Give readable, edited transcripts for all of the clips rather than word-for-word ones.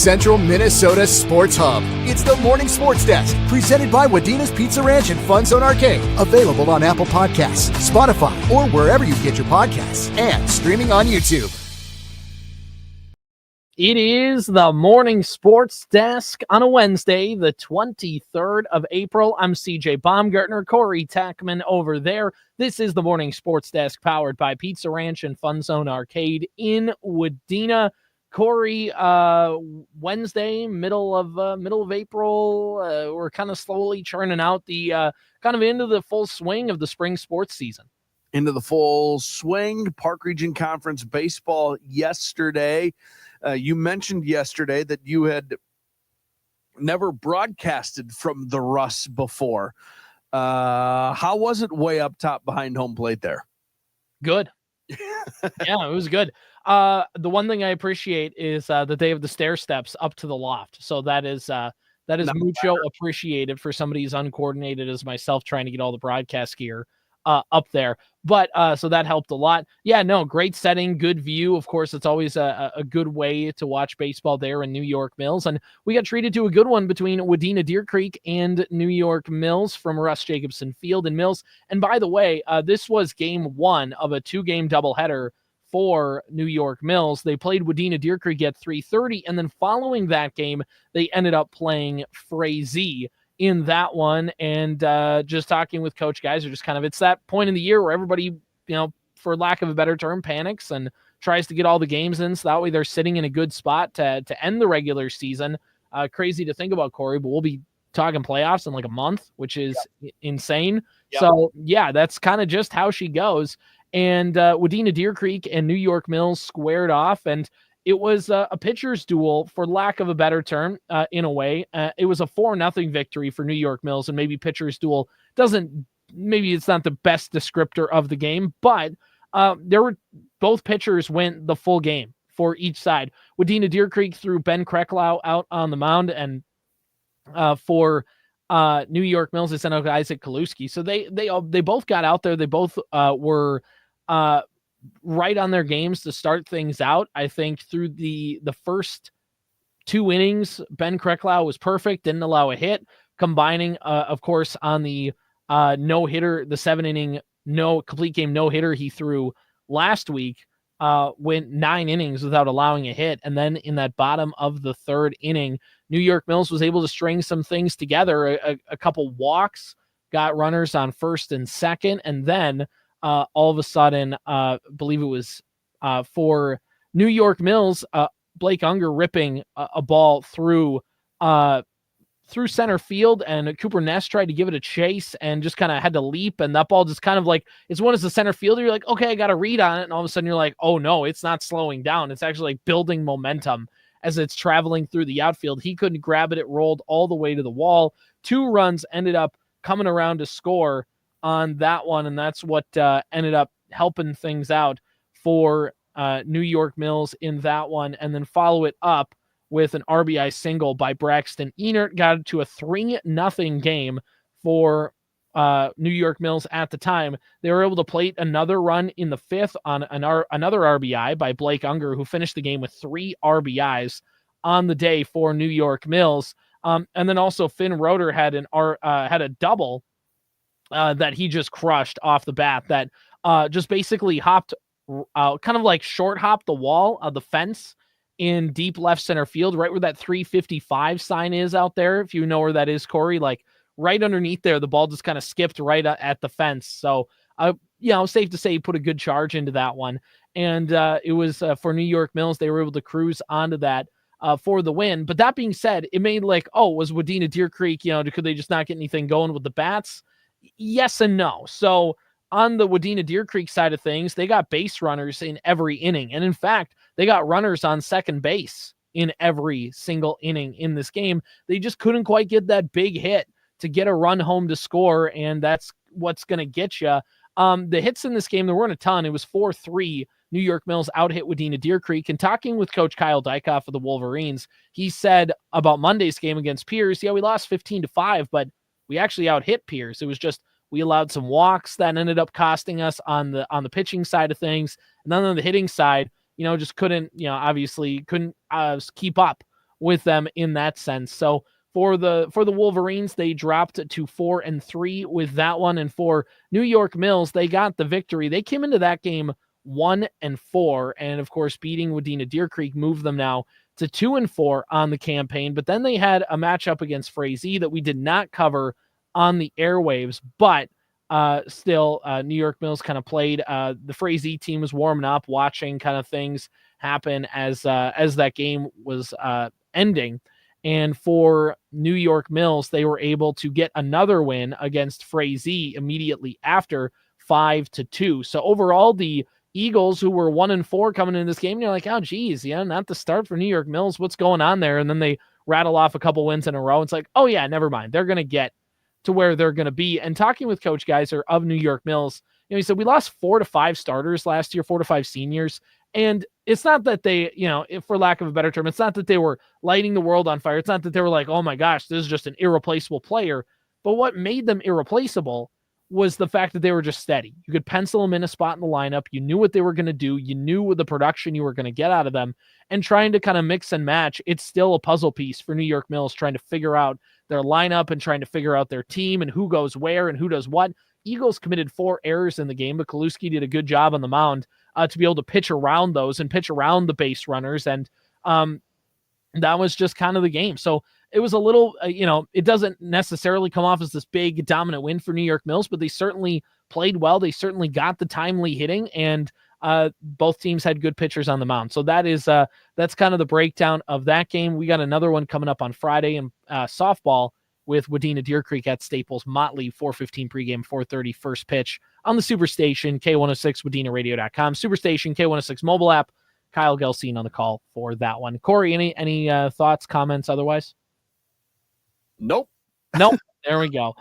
Central Minnesota Sports Hub. It's the Morning Sports Desk, presented by Wadena's Pizza Ranch and FunZone Arcade. Available on Apple Podcasts, Spotify, or wherever you get your podcasts, and streaming on YouTube. It is the Morning Sports Desk on a Wednesday, the 23rd of April. I'm CJ Baumgartner, Corey Tackman over there. This is the Morning Sports Desk powered by Pizza Ranch and FunZone Arcade in Wadena. Corey, Wednesday, middle of April, we're kind of slowly churning out the kind of into the full swing of the spring sports season. Into the full swing. Park Region Conference baseball yesterday. You mentioned yesterday that you had never broadcasted from the Russ before. How was it way up top behind home plate there? Good. Yeah, it was good. The one thing I appreciate is that they have the stair steps up to the loft. So that is mucho appreciated for somebody as uncoordinated as myself trying to get all the broadcast gear up there. But so that helped a lot. Yeah, no, great setting, good view. Of course, it's always a good way to watch baseball there in New York Mills. And we got treated to a good one between Wadena Deer Creek and New York Mills from Russ Jacobson Field in Mills. And by the way, this was game one of a 2-game doubleheader for New York Mills. They played Wadena Deer Creek at 3:30, and then following that game, they ended up playing Frazee in that one. And just talking with Coach Geiser, just kind of, it's that point in the year where everybody, for lack of a better term, panics and tries to get all the games in, so that way they're sitting in a good spot to end the regular season. Crazy to think about, Corey, but we'll be talking playoffs in like a month, which is insane. Yep. So yeah, that's kind of just how she goes. And Wadena Deer Creek and New York Mills squared off, and it was a pitcher's duel, for lack of a better term, in a way. It was a 4-0 victory for New York Mills, and maybe pitcher's duel maybe it's not the best descriptor of the game, but both pitchers went the full game for each side. Wadena Deer Creek threw Ben Krecklau out on the mound, and for New York Mills, they sent out Isaac Kaluski. So they both got out there. They both were right on their games to start things out. I think through the first 2 innings, Ben Krecklau was perfect, didn't allow a hit, combining, of course, on the no-hitter, the 7-inning complete game no-hitter he threw last week, went 9 innings without allowing a hit. And then in that bottom of the 3rd inning, New York Mills was able to string some things together, a couple walks, got runners on first and second, and then all of a sudden, believe it was for New York Mills, Blake Unger ripping a ball through center field, and Cooper Ness tried to give it a chase and just kind of had to leap, and that ball just kind of like, it's one as a center fielder, you're like, okay, I got a read on it, and all of a sudden you're like, oh no, it's not slowing down. It's actually like building momentum as it's traveling through the outfield. He couldn't grab it. It rolled all the way to the wall. 2 runs ended up coming around to score on that one, and that's what ended up helping things out for New York Mills in that one. And then follow it up with an RBI single by Braxton Enert, got it to a 3-0 game for New York Mills at the time. They were able to plate another run in the 5th on another RBI by Blake Unger, who finished the game with 3 RBIs on the day for New York Mills. And then also Finn Roeder had a double that he just crushed off the bat, that just basically hopped, kind of like short hopped the wall of the fence in deep left center field, right where that 355 sign is out there. If you know where that is, Corey, like right underneath there, the ball just kind of skipped right at the fence. So, safe to say he put a good charge into that one. And it was for New York Mills. They were able to cruise onto that for the win. But that being said, it made like, was Wadena Deer Creek, could they just not get anything going with the bats? Yes and no. So on the Wadena Deer Creek side of things, they got base runners in every inning. And in fact, they got runners on second base in every single inning in this game. They just couldn't quite get that big hit to get a run home to score, and that's what's going to get you. The hits in this game, there weren't a ton. It was 4-3. New York Mills out-hit Wadena Deer Creek. And talking with Coach Kyle Dykoff of the Wolverines, he said about Monday's game against Pierce, we lost 15-5, but we actually out-hit Pierce. It was just we allowed some walks that ended up costing us on the pitching side of things. And then on the hitting side, just couldn't, obviously couldn't keep up with them in that sense. So for the Wolverines, they dropped to 4-3 with that one. And for New York Mills, they got the victory. They came into that game 1-4, and of course, beating Wadena Deer Creek moved them now to 2-4 on the campaign. But then they had a matchup against Frazee that we did not cover on the airwaves, but still, New York Mills kind of played. The Frazee team was warming up, watching kind of things happen as that game was ending. And for New York Mills, they were able to get another win against Frazee immediately after, 5-2. So overall, the Eagles, who were 1-4 coming into this game, you're like, oh, geez, yeah, not the start for New York Mills. What's going on there? And then they rattle off a couple wins in a row. It's like, oh, yeah, never mind. They're going to get to where they're going to be. And talking with Coach Geiser of New York Mills, he said, we lost 4 to 5 starters last year, 4 to 5 seniors. And it's not that they, if for lack of a better term, it's not that they were lighting the world on fire. It's not that they were like, oh my gosh, this is just an irreplaceable player. But what made them irreplaceable was the fact that they were just steady. You could pencil them in a spot in the lineup. You knew what they were going to do. You knew the production you were going to get out of them. And trying to kind of mix and match, it's still a puzzle piece for New York Mills, trying to figure out their lineup and trying to figure out their team and who goes where and who does what. Eagles committed 4 errors in the game, but Kaluski did a good job on the mound to be able to pitch around those and pitch around the base runners. And that was just kind of the game. So it was a little, it doesn't necessarily come off as this big dominant win for New York Mills, but they certainly played well. They certainly got the timely hitting, and both teams had good pitchers on the mound. So that's kind of the breakdown of that game. We got another one coming up on Friday in softball with Wadena Deer Creek at Staples Motley, 4:15 pregame, 4:30 first pitch on the Superstation, K106, WDenaRadio.com, Superstation, K106 mobile app. Kyle Gelsine on the call for that one. Corey, any thoughts, comments, otherwise? Nope. There we go.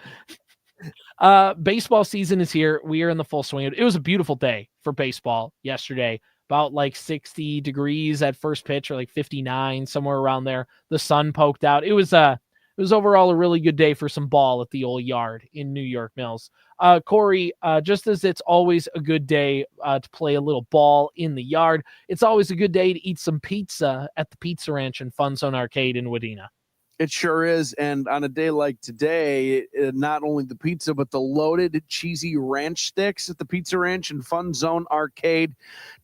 Baseball season is here. We are in the full swing. It was a beautiful day for baseball yesterday. About like 60 degrees at first pitch, or like 59, somewhere around there. The sun poked out. It was overall a really good day for some ball at the old yard in New York Mills. Corey, just as it's always a good day to play a little ball in the yard, it's always a good day to eat some pizza at the Pizza Ranch and FunZone Arcade in Wadena. It sure is. And on a day like today, not only the pizza, but the loaded cheesy ranch sticks at the Pizza Ranch and FunZone Arcade.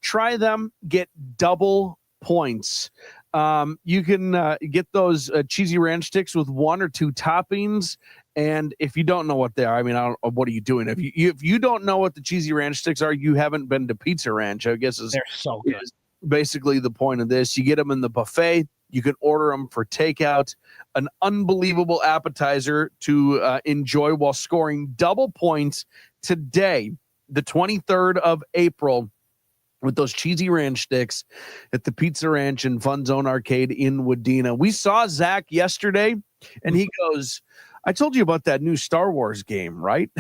Try them, get double points. You can get those cheesy ranch sticks with 1 or 2 toppings. And if you don't know what they are, I mean, what are you doing? If you don't know what the cheesy ranch sticks are, you haven't been to Pizza Ranch, I guess they're so good. Is basically the point of this. You get them in the buffet. You can order them for takeout. An unbelievable appetizer to enjoy while scoring double points today, the 23rd of April, with those cheesy ranch sticks at the Pizza Ranch and FunZone Arcade in Wadena. We saw Zach yesterday, and he goes, I told you about that new Star Wars game, right?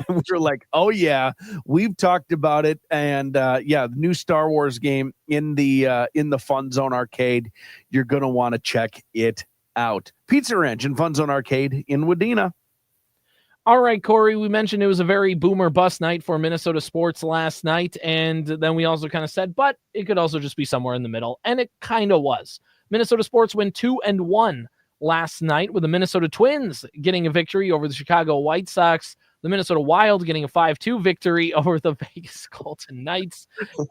We were like, oh, yeah, we've talked about it. And the new Star Wars game in the FunZone Arcade. You're going to want to check it out. Pizza Ranch and FunZone Arcade in Wadena. All right, Corey, we mentioned it was a very boomer bust night for Minnesota sports last night. And then we also kind of said, but it could also just be somewhere in the middle. And it kind of was. Minnesota sports win 2-1 last night, with the Minnesota Twins getting a victory over the Chicago White Sox, the Minnesota Wild getting a 5-2 victory over the Vegas Golden Knights,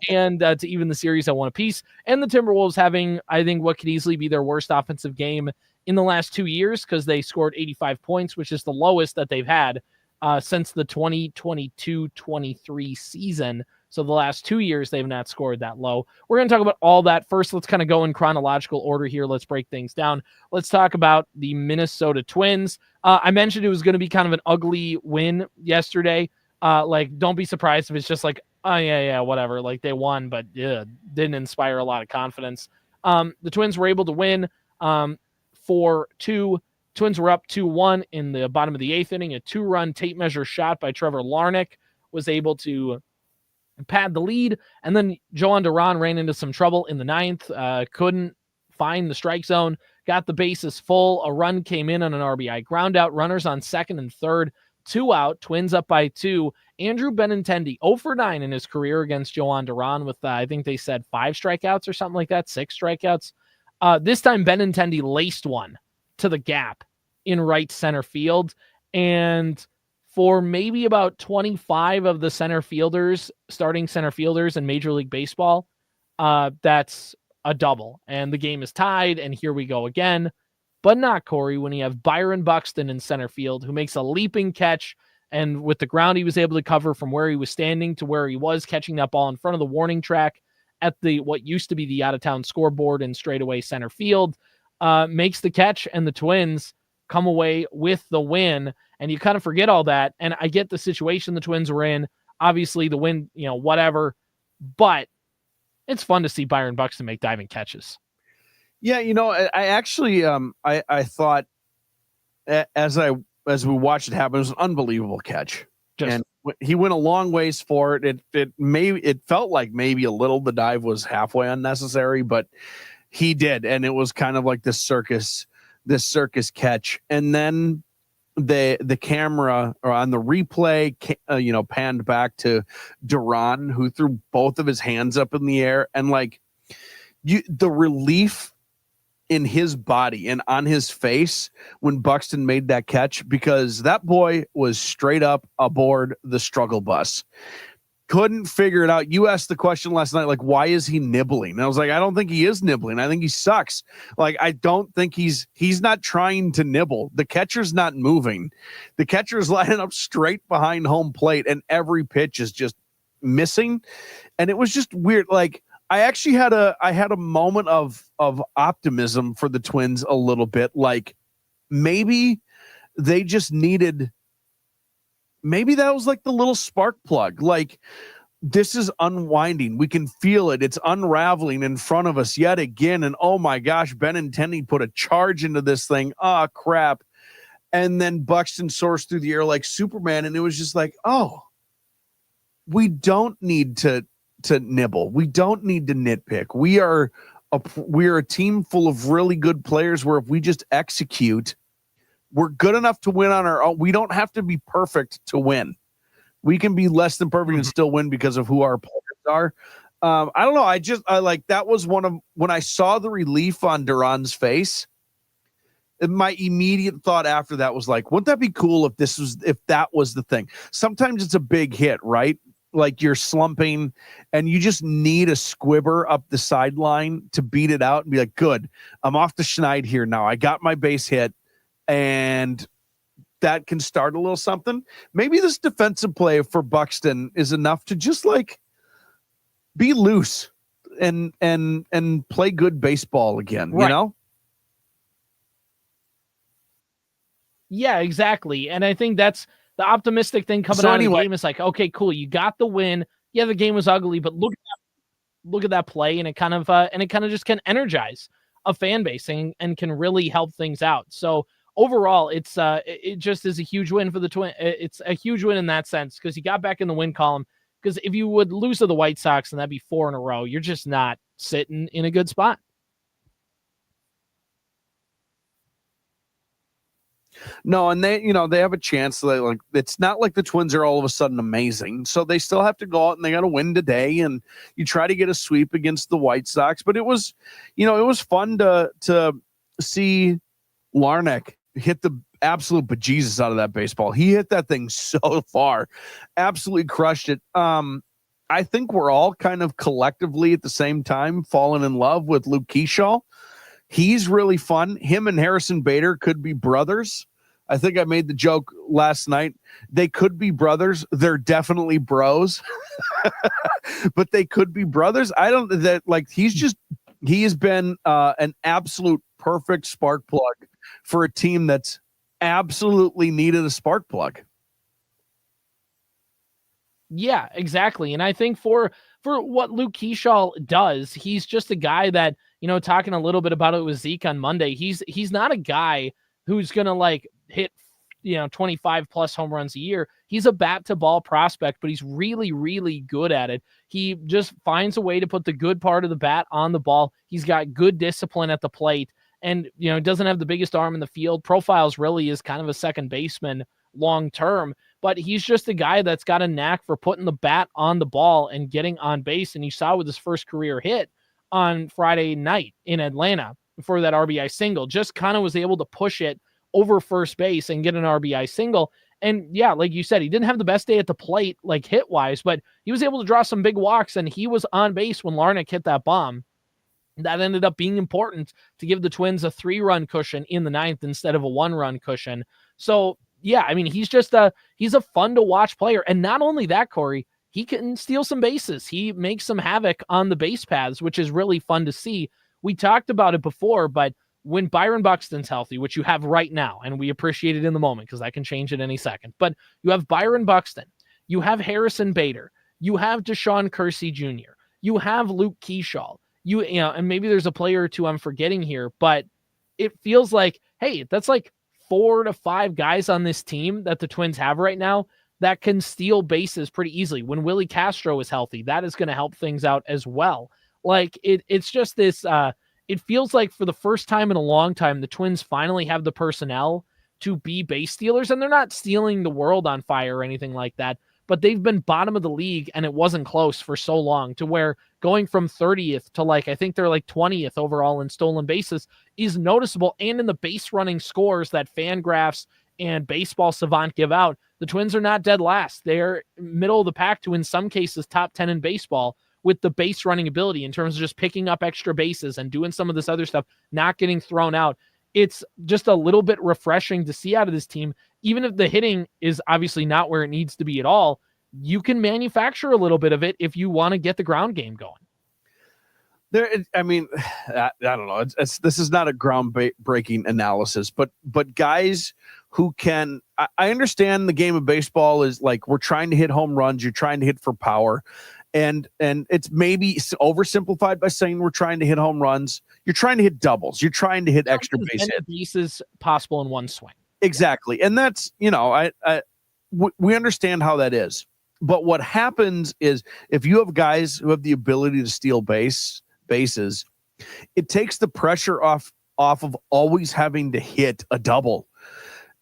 and to even the series at 1 apiece, and the Timberwolves having, I think, what could easily be their worst offensive game in the last 2 years, because they scored 85 points, which is the lowest that they've had since the 2022-23 season. So the last 2 years, they've not scored that low. We're going to talk about all that. First, let's kind of go in chronological order here. Let's break things down. Let's talk about the Minnesota Twins. I mentioned it was going to be kind of an ugly win yesterday. Don't be surprised if it's just like, oh, yeah, whatever. Like, they won, but didn't inspire a lot of confidence. The Twins were able to win 4-2. Twins were up 2-1 in the bottom of the 8th inning. A 2-run tape measure shot by Trevor Larnach was able to pad the lead, and then Joan Duran ran into some trouble in the 9th, couldn't find the strike zone, got the bases full. A run came in on an RBI ground out, runners on second and third, 2 out, Twins up by 2. Andrew Benintendi 0 for 9 in his career against Joan Duran with, I think they said 5 strikeouts or something like that, 6 strikeouts. This time Benintendi laced one to the gap in right center field. And for maybe about 25 of the starting center fielders in Major League Baseball, that's a double. And the game is tied, and here we go again. But not Corey when you have Byron Buxton in center field, who makes a leaping catch. And with the ground he was able to cover from where he was standing to where he was catching that ball in front of the warning track at what used to be the out-of-town scoreboard in straightaway center field, makes the catch, and the Twins come away with the win. And you kind of forget all that. And I get the situation the Twins were in. Obviously, the win, whatever. But it's fun to see Byron Buxton make diving catches. Yeah, I actually, I thought as we watched it happen, it was an unbelievable catch. And he went a long ways for it. It felt like maybe a little the dive was halfway unnecessary, but he did, and it was kind of like this circus catch. And then the camera or on the replay, panned back to Duran, who threw both of his hands up in the air, and the relief in his body and on his face when Buxton made that catch, because that boy was straight up aboard the struggle bus. Couldn't figure it out. You asked the question last night, why is he nibbling? And I was like, I don't think he is nibbling. I think he sucks. I don't think he's not trying to nibble. The catcher's not moving. The catcher's lining up straight behind home plate, and every pitch is just missing. And it was just weird. I actually had a moment of optimism for the Twins a little bit. Maybe they just needed, maybe that was the little spark plug. This is unwinding. We can feel it. It's unraveling in front of us yet again. And oh my gosh, Benintendi put a charge into this thing. Oh crap. And then Buxton soars through the air like Superman. And it was just we don't need to nibble. We don't need to nitpick. We are a team full of really good players where if we just execute, we're good enough to win on our own. We don't have to be perfect to win. We can be less than perfect and still win because of who our players are. I don't know. I that was one of, when I saw the relief on Duran's face, my immediate thought after that was wouldn't that be cool if that was the thing? Sometimes it's a big hit, right? You're slumping and you just need a squibber up the sideline to beat it out and be good, I'm off the schneid here now. I got my base hit, and that can start a little something. Maybe this defensive play for Buxton is enough to just be loose and play good baseball again, right. Yeah, exactly. And I think that's the optimistic thing coming out of the game is okay, cool. You got the win. Yeah, the game was ugly, but look at that play, and it kind of just can energize a fan base and can really help things out. So overall, it just is a huge win for the Twins. It's a huge win in that sense because you got back in the win column. Because if you would lose to the White Sox and that'd be 4 in a row, you're just not sitting in a good spot. No, and they have a chance. It's not like the Twins are all of a sudden amazing. So they still have to go out and they got to win today. And you try to get a sweep against the White Sox. But it was fun to see Larnach hit the absolute bejesus out of that baseball. He hit that thing so far, absolutely crushed it. I think we're all kind of collectively at the same time falling in love with Luke Keyshaw. He's really fun. Him and Harrison Bader could be brothers. I think I made the joke last night. They could be brothers. They're definitely bros, but they could be brothers. He has been an absolute perfect spark plug for a team that's absolutely needed a spark plug. Yeah, exactly. And I think for what Luke Keyshaw does, he's just a guy that, talking a little bit about it with Zeke on Monday, he's not a guy who's going to hit, 25 plus home runs a year. He's a bat to ball prospect, but he's really, really good at it. He just finds a way to put the good part of the bat on the ball. He's got good discipline at the plate and, doesn't have the biggest arm in the field. Profiles really is kind of a second baseman long-term, but he's just a guy that's got a knack for putting the bat on the ball and getting on base. And you saw with his first career hit on Friday night in Atlanta, for that RBI single. Just kind of was able to push it over first base and get an RBI single. And yeah, like you said, he didn't have the best day at the plate, like hit wise, but he was able to draw some big walks, and he was on base when Larnach hit that bomb. That ended up being important to give the Twins a 3-run cushion in the 9th instead of a 1-run cushion. So yeah, I mean, he's a fun to watch player. And not only that, Corey, he can steal some bases. He makes some havoc on the base paths, which is really fun to see. We talked about it before, but when Byron Buxton's healthy, which you have right now, and we appreciate it in the moment because I can change it any second, but you have Byron Buxton, you have Harrison Bader, you have Deshaun Kersey Jr., you have Luke Keyshaw, you know, and maybe there's a player or two I'm forgetting here, but it feels like, hey, that's like 4 to 5 guys on this team that the Twins have right now that can steal bases pretty easily. When Willie Castro is healthy, that is going to help things out as well. Like it's just this, it feels like for the first time in a long time, the Twins finally have the personnel to be base stealers, and they're not stealing the world on fire or anything like that, but they've been bottom of the league and it wasn't close for so long, to where going from 30th to like, I think they're like 20th overall in stolen bases is noticeable. And in the base running scores that Fangraphs and Baseball Savant give out, the Twins are not dead last. They're middle of the pack to, in some cases, top 10 in baseball with the base running ability in terms of just picking up extra bases and doing some of this other stuff, not getting thrown out. It's just a little bit refreshing to see out of this team. Even if the hitting is obviously not where it needs to be at all, you can manufacture a little bit of it if you want to get the ground game going. I mean, I don't know. This is not a groundbreaking analysis, but guys who can. I understand the game of baseball is like, we're trying to hit home runs. You're trying to hit for power, and it's maybe oversimplified by saying we're trying to hit home runs. You're trying to hit doubles. You're trying to hit extra base hits. Bases possible in one swing. Exactly, and that's, you know, we understand how that is. But what happens is, if you have guys who have the ability to steal bases, it takes the pressure off of always having to hit a double.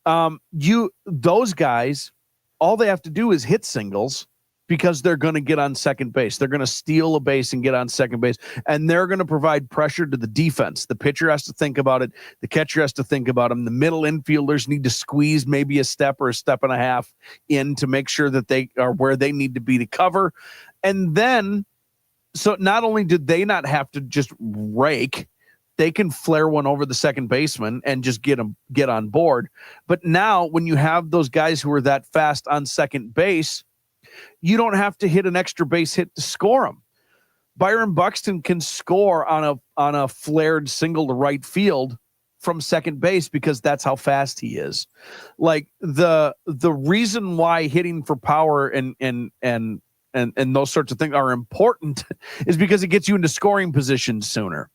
Those guys, all they have to do is hit singles, because they're going to get on second base. They're going to steal a base and get on second base, and they're going to provide pressure to the defense. The pitcher has to think about it. The catcher has to think about them. The middle infielders need to squeeze maybe a step or a step and a half in to make sure that they are where they need to be to cover. And then, so not only did they not have to just rake, they can flare one over the second baseman and just get on board. But now when you have those guys who are that fast on second base, you don't have to hit an extra base hit to score them. Byron Buxton can score on a flared single to right field from second base, because that's how fast he is. Like the reason why hitting for power and those sorts of things are important is because it gets you into scoring positions sooner.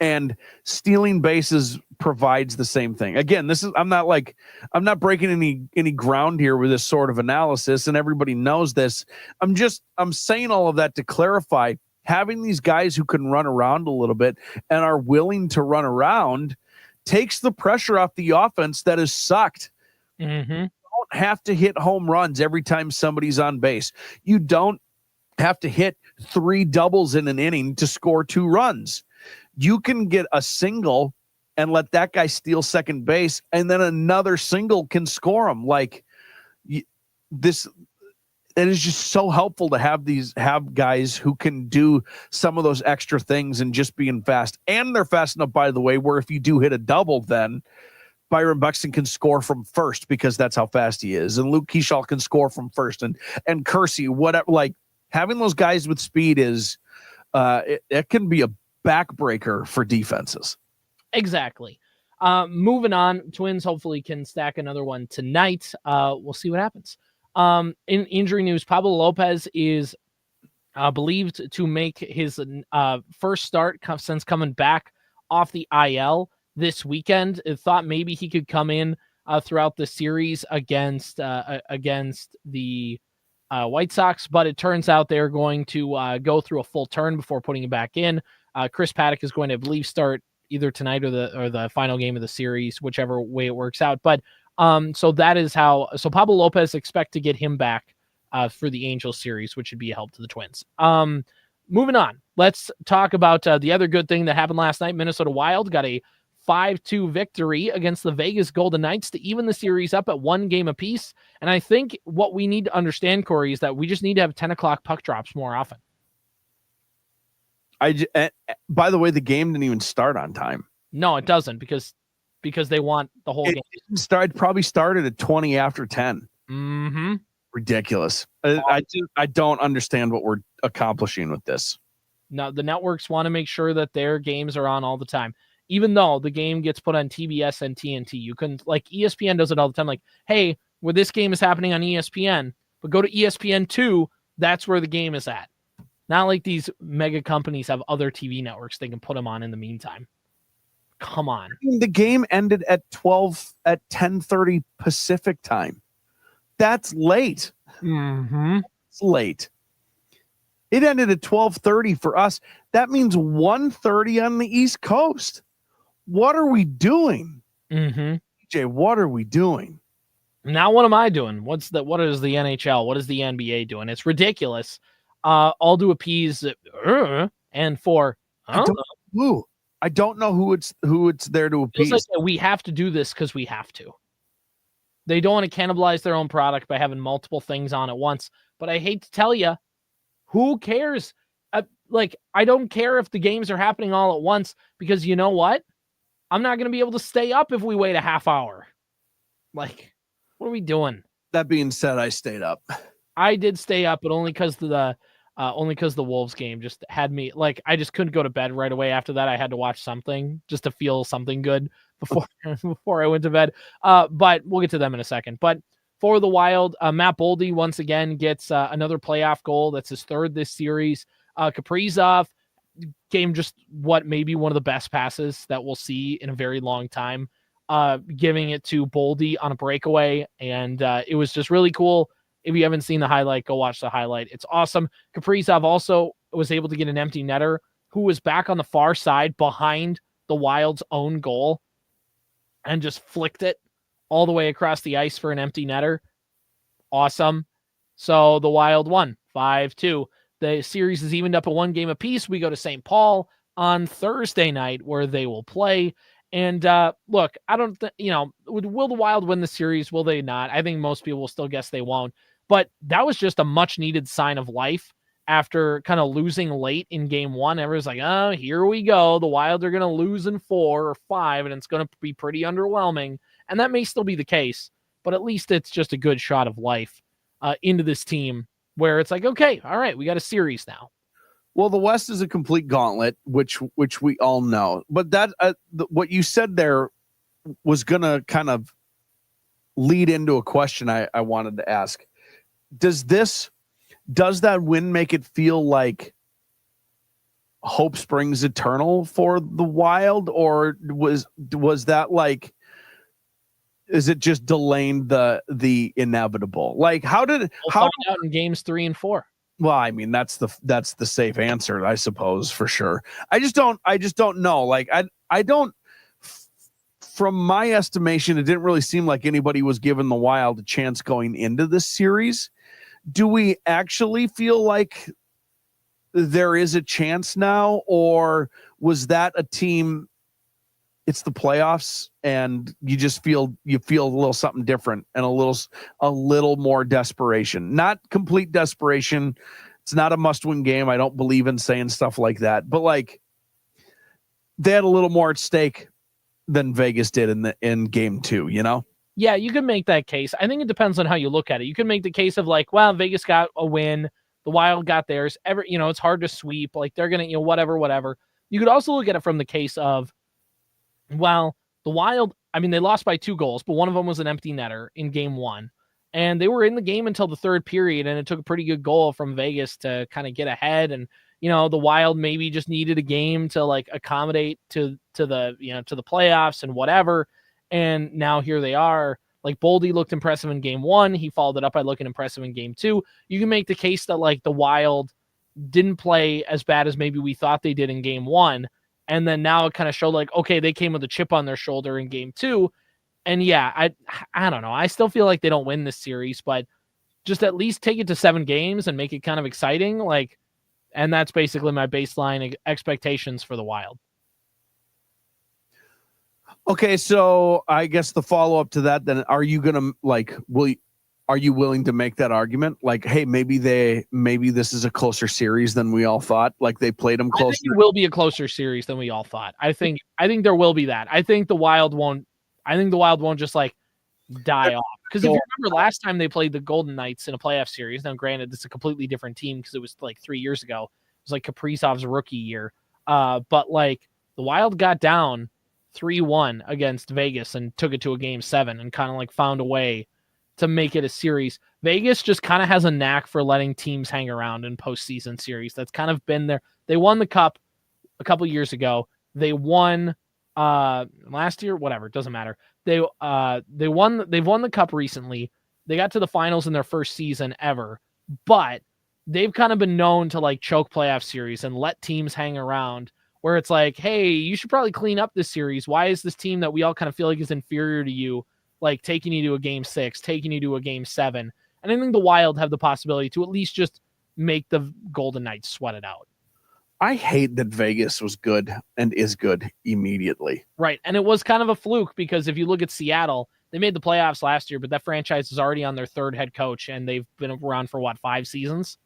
And stealing bases provides the same thing. Again, I'm not breaking any ground here with this sort of analysis, and everybody knows this. I'm saying all of that to clarify, having these guys who can run around a little bit and are willing to run around takes the pressure off the offense that has sucked. Mm-hmm. You don't have to hit home runs every time somebody's on base. You don't have to hit 3 doubles in an inning to score 2 runs. You can get a single and let that guy steal second base, and then another single can score him. Like this, it is just so helpful to have guys who can do some of those extra things and just being fast. And they're fast enough, by the way, where if you do hit a double, then Byron Buxton can score from first, because that's how fast he is. And Luke Keyshaw can score from first, and Kersey, whatever. Like, having those guys with speed is, it can be a backbreaker for defenses. Exactly. Moving on, Twins hopefully can stack another one tonight. We'll see what happens. In injury news, Pablo Lopez is believed to make his first start since coming back off the IL this weekend. It thought maybe he could come in throughout the series against the White Sox, but it turns out they're going to go through a full turn before putting him back in. Chris Paddock is going to, I believe, start either tonight or the final game of the series, whichever way it works out. But so that is how. So Pablo Lopez expect to get him back for the Angels series, which would be a help to the Twins. moving on. Let's talk about the other good thing that happened last night. Minnesota Wild got a 5-2 victory against the Vegas Golden Knights to even the series up at 1 game apiece. And I think what we need to understand, Corey, is that we just need to have 10 o'clock puck drops more often. By the way, the game didn't even start on time. No, it doesn't because they want the whole game. It probably started at 20 after 10. Mm-hmm. Ridiculous. I don't understand what we're accomplishing with this. No, the networks want to make sure that their games are on all the time. Even though the game gets put on TBS and TNT, you can, like ESPN does it all the time. Like, hey, where this game is happening on ESPN, but go to ESPN2, that's where the game is at. Not like these mega companies have other TV networks they can put them on in the meantime. Come on. The game ended at 10:30 Pacific time. That's late. Mm-hmm. It's late. It ended at 12:30 for us. That means 1:30 on the East Coast. What are we doing? Mm-hmm. DJ, what are we doing? Now what am I doing? What is the NHL? What is the NBA doing? It's ridiculous. All to appease and for I don't know who it's there to appease. Like we have to do this because we have to. They don't want to cannibalize their own product by having multiple things on at once. But I hate to tell you, who cares? I don't care if the games are happening all at once because you know what? I'm not going to be able to stay up if we wait a half hour. Like, what are we doing? That being said, I stayed up. I did stay up, but only because the Wolves game just had me I just couldn't go to bed right away. After that, I had to watch something just to feel something good before I went to bed. But we'll get to them in a second. But for the Wild, Matt Boldy once again gets another playoff goal. That's his third this series. Kaprizov game just maybe one of the best passes that we'll see in a very long time. Giving it to Boldy on a breakaway, and it was just really cool. If you haven't seen the highlight, go watch the highlight. It's awesome. Kaprizov also was able to get an empty netter who was back on the far side behind the Wild's own goal and just flicked it all the way across the ice for an empty netter. Awesome. So the Wild won 5-2. The series is evened up at 1 game apiece. We go to St. Paul on Thursday night where they will play. And look, I don't will the Wild win the series? Will they not? I think most people will still guess they won't. But that was just a much needed sign of life after kind of losing late in game 1. Everyone's like, oh, here we go. The Wild are going to lose in 4 or 5, and it's going to be pretty underwhelming. And that may still be the case, but at least it's just a good shot of life into this team where it's like, okay, all right, we got a series now. Well, the West is a complete gauntlet, which we all know. But that what you said there was going to kind of lead into a question I wanted to ask. Does that win make it feel like hope springs eternal for the Wild, or was that like, is it just delaying the inevitable? Like, how find out in games 3 and 4? Well, I mean, that's the safe answer, I suppose, for sure. I just don't know. Like, I don't, from my estimation, it didn't really seem like anybody was giving the Wild a chance going into this series. Do we actually feel like there is a chance now, or was that a team? It's the playoffs, and you feel a little something different and a little more desperation. Not complete desperation. It's not a must-win game. I don't believe in saying stuff like that, but like they had a little more at stake than Vegas did in game 2. You know? Yeah, you can make that case. I think it depends on how you look at it. You can make the case of like, well, Vegas got a win, the Wild got theirs. It's hard to sweep. Like they're gonna, whatever. You could also look at it from the case of, well, the Wild, I mean, they lost by 2 goals, but one of them was an empty netter in game 1. And they were in the game until the 3rd period, and it took a pretty good goal from Vegas to kind of get ahead. And, the Wild maybe just needed a game to like accommodate to the playoffs and whatever. And now here they are. Like Boldy looked impressive in game 1. He followed it up by looking impressive in game 2. You can make the case that like the Wild didn't play as bad as maybe we thought they did in game 1. And then now it kind of showed like, okay, they came with a chip on their shoulder in game 2. And yeah, I don't know. I still feel like they don't win this series, but just at least take it to 7 games and make it kind of exciting. Like, And that's basically my baseline expectations for the Wild. Okay, so I guess the follow-up to that, then, are you gonna are you willing to make that argument? Like, hey, maybe this is a closer series than we all thought. Like, they played them closer. I think it will be a closer series than we all thought. I think there will be that. I think the Wild won't just like die off. Because if you remember last time they played the Golden Knights in a playoff series, now granted it's a completely different team because it was like 3 years ago. It was like Kaprizov's rookie year. But like the Wild got down 3-1 against Vegas and took it to a game 7 and kind of like found a way to make it a series. Vegas just kind of has a knack for letting teams hang around in postseason series. That's kind of been there. They won the Cup a couple years ago. They won last year, whatever, it doesn't matter. They've won the Cup recently. They got to the finals in their first season ever, but they've kind of been known to like choke playoff series and let teams hang around where it's like, hey, you should probably clean up this series. Why is this team that we all kind of feel like is inferior to you, like taking you to a game 6, taking you to a game 7? And I think the Wild have the possibility to at least just make the Golden Knights sweat it out. I hate that Vegas was good and is good immediately. Right. And it was kind of a fluke because if you look at Seattle, they made the playoffs last year, but that franchise is already on their 3rd head coach and they've been around for 5 seasons?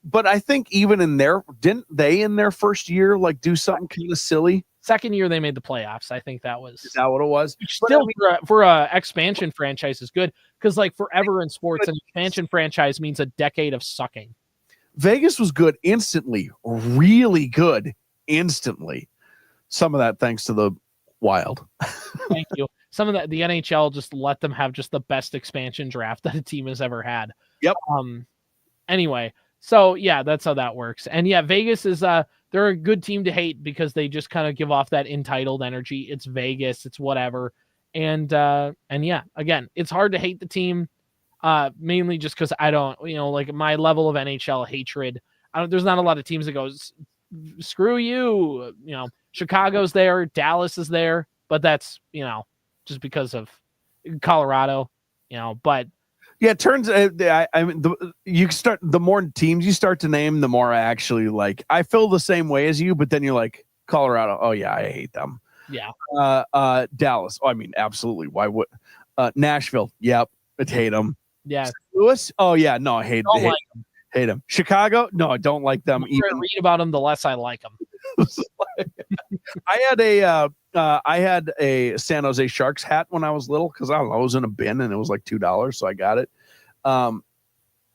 But I think even didn't they in their first year like do something kind of silly? Second year they made the playoffs. I think that was. Is that what it was? Still, for a expansion franchise is good because like forever in sports, an expansion franchise means a decade of sucking. Vegas was good instantly, really good instantly. Some of that thanks to the Wild. Thank you. Some of that, the NHL just let them have just the best expansion draft that a team has ever had. Yep. Anyway, so yeah, that's how that works. And yeah, Vegas is they're a good team to hate because they just kind of give off that entitled energy. It's Vegas, it's whatever. And yeah, again, it's hard to hate the team. Mainly just because I don't, like my level of NHL hatred. There's not a lot of teams that goes, screw you. Chicago's there, Dallas is there, but that's just because of Colorado. But yeah, it turns. I mean, the more teams you start to name, the more I actually like. I feel the same way as you, but then you're like Colorado. Oh yeah, I hate them. Yeah. Dallas. Oh, I mean, absolutely. Why would Nashville? Yep, I hate them. Yeah. St. Louis. Oh yeah, no, I hate them. Hate them. Chicago. No, I don't like them. The more I read about them, the less I like them. I had a San Jose Sharks hat when I was little because I was in a bin and it was like $2, so I got it. But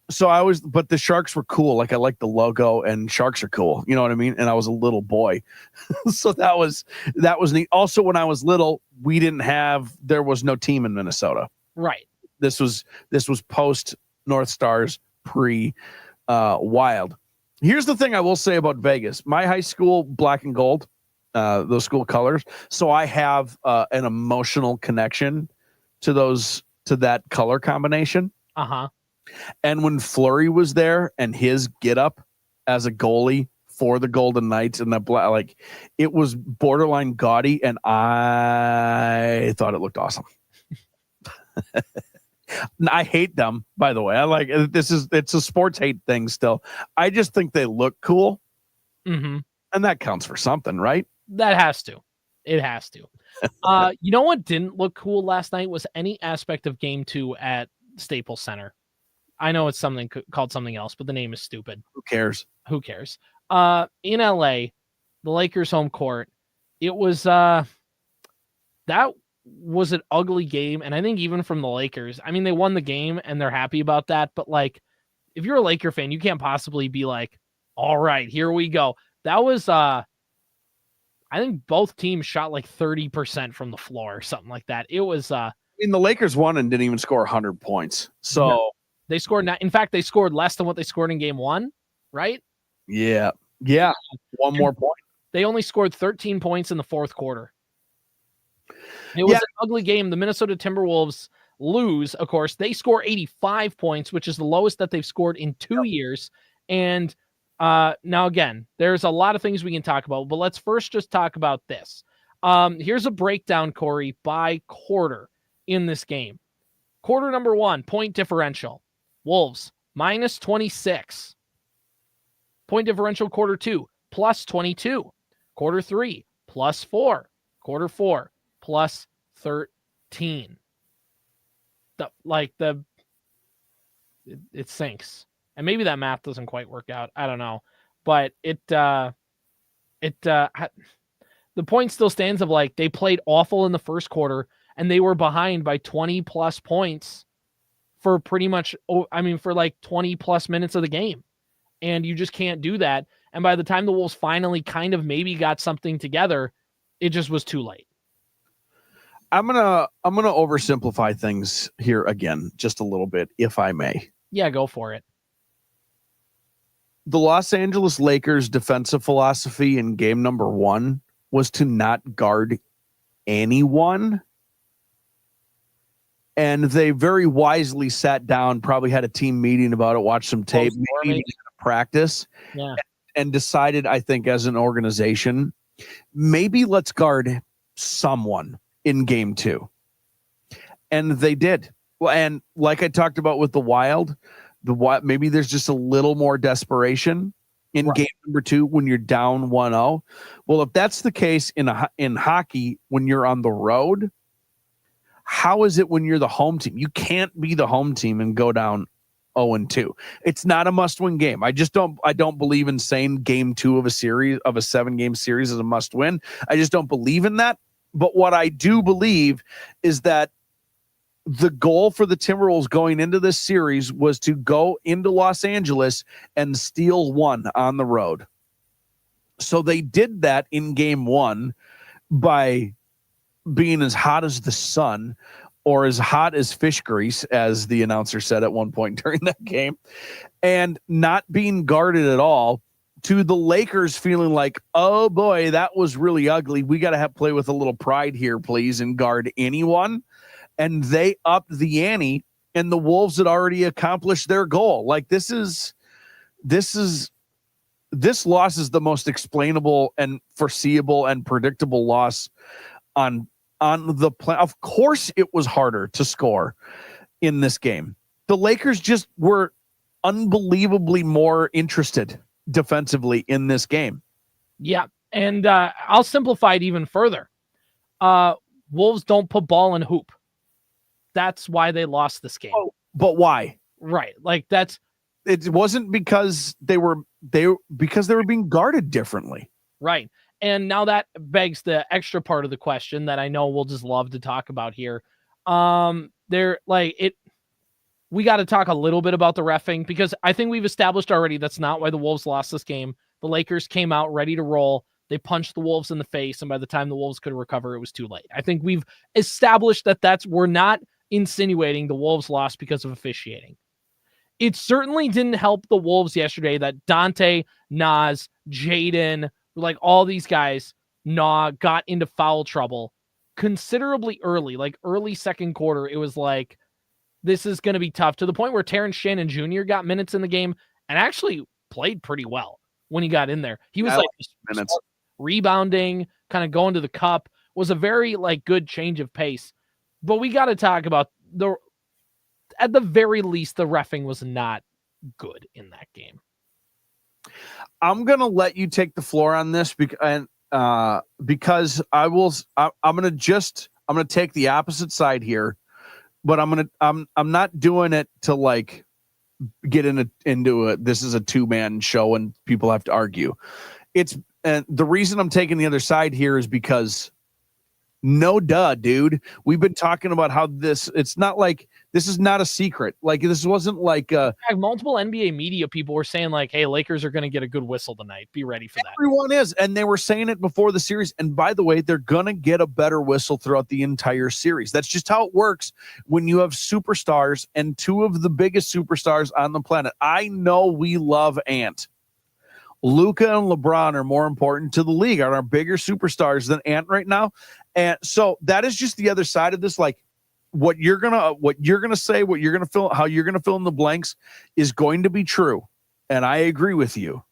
the Sharks were cool. Like I like the logo and Sharks are cool. You know what I mean? And I was a little boy, so that was neat. Also, when I was little, there was no team in Minnesota. Right. This was post North Stars, pre Wild. Here's the thing I will say about Vegas. My high school, black and gold, those school colors. So I have an emotional connection to that color combination. Uh-huh. And when Fleury was there and his get up as a goalie for the Golden Knights and that black, like it was borderline gaudy, and I thought it looked awesome. I hate them, by the way. I like it's a sports hate thing still. I just think they look cool. Mm-hmm. And that counts for something, right? That has to. It has to. You know what didn't look cool last night was any aspect of Game 2 at Staples Center. I know it's something called something else, but the name is stupid. Who cares? In LA, the Lakers home court, it was that was an ugly game. And I think even from the Lakers, I mean, they won the game and they're happy about that. But like, if you're a Laker fan, you can't possibly be like, all right, here we go. That was, I think both teams shot like 30% from the floor or something like that. It was, I mean, the Lakers won and didn't even score 100 points. So no, they scored, in fact, they scored less than what they scored in game 1, right? Yeah. One more point. They only scored 13 points in the fourth quarter. It was an ugly game. The Minnesota Timberwolves lose, of course. They score 85 points, which is the lowest that they've scored in 2 years. And now, again, there's a lot of things we can talk about, but let's first just talk about this. Here's a breakdown, Corey, by quarter in this game. Quarter number 1, point differential. Wolves, minus 26. Point differential quarter 2, plus 22. Quarter 3, plus 4. Quarter 4, plus 13. It sinks. And maybe that math doesn't quite work out. I don't know. But the point still stands of like they played awful in the first quarter and they were behind by 20 plus points for pretty much, for like 20 plus minutes of the game. And you just can't do that. And by the time the Wolves finally kind of maybe got something together, it just was too late. I'm gonna oversimplify things here again, just a little bit, if I may. Yeah, go for it. The Los Angeles Lakers' defensive philosophy in game number 1 was to not guard anyone. And they very wisely sat down, probably had a team meeting about it, watched some tape, maybe even practice, and decided, I think, as an organization, maybe let's guard someone in game 2. And they did. Well, and like I talked about with the Wild, maybe there's just a little more desperation in game number 2 when you're down 1-0. Well, if that's the case in hockey when you're on the road, how is it when you're the home team? You can't be the home team and go down 0-2. It's not a must-win game. I don't believe in saying game 2 of a 7-game series is a must-win. I just don't believe in that. But what I do believe is that the goal for the Timberwolves going into this series was to go into Los Angeles and steal 1 on the road. So they did that in game 1 by being as hot as the sun, or as hot as fish grease, as the announcer said at one point during that game, and not being guarded at all, to the Lakers feeling like, oh boy, that was really ugly. We got to play with a little pride here, please, and guard anyone. And they upped the ante, and the Wolves had already accomplished their goal. Like this loss is the most explainable and foreseeable and predictable loss on the plan. Of course it was harder to score in this game. The Lakers just were unbelievably more interested defensively in this game. Yeah. And I'll simplify it even further. Wolves don't put ball in hoop. That's why they lost this game. Oh, but why? Right. Like it wasn't because they were being guarded differently. Right. And now that begs the extra part of the question that I know we'll just love to talk about here. We got to talk a little bit about the reffing, because I think we've established already that's not why the Wolves lost this game. The Lakers came out ready to roll. They punched the Wolves in the face, and by the time the Wolves could recover, it was too late. I think we've established that we're not insinuating the Wolves lost because of officiating. It certainly didn't help the Wolves yesterday that Dante, Naz, Jaden, like all these guys, got into foul trouble considerably early, like early second quarter. It was like, this is going to be tough, to the point where Terrence Shannon Jr. got minutes in the game and actually played pretty well when he got in there. He was minutes rebounding, kind of going to the cup, was a very good change of pace. But we got to talk about at the very least, the reffing was not good in that game. I'm going to let you take the floor on this because I'm going to take the opposite side here, but I'm not doing it to get into it. This is a 2-man show and people have to argue. And the reason I'm taking the other side here is because no duh, dude. We've been talking about how it's not like this is not a secret. This wasn't multiple NBA media people were saying hey, Lakers are going to get a good whistle tonight. Be ready for that. Everyone is. And they were saying it before the series. And by the way, they're going to get a better whistle throughout the entire series. That's just how it works when you have superstars, and 2 of the biggest superstars on the planet. I know we love Ant. Luka and LeBron are more important to the league, are bigger superstars than Ant right now. And so that is just the other side of this. What you're gonna say, what you're gonna fill, how you're gonna fill in the blanks is going to be true. And I agree with you.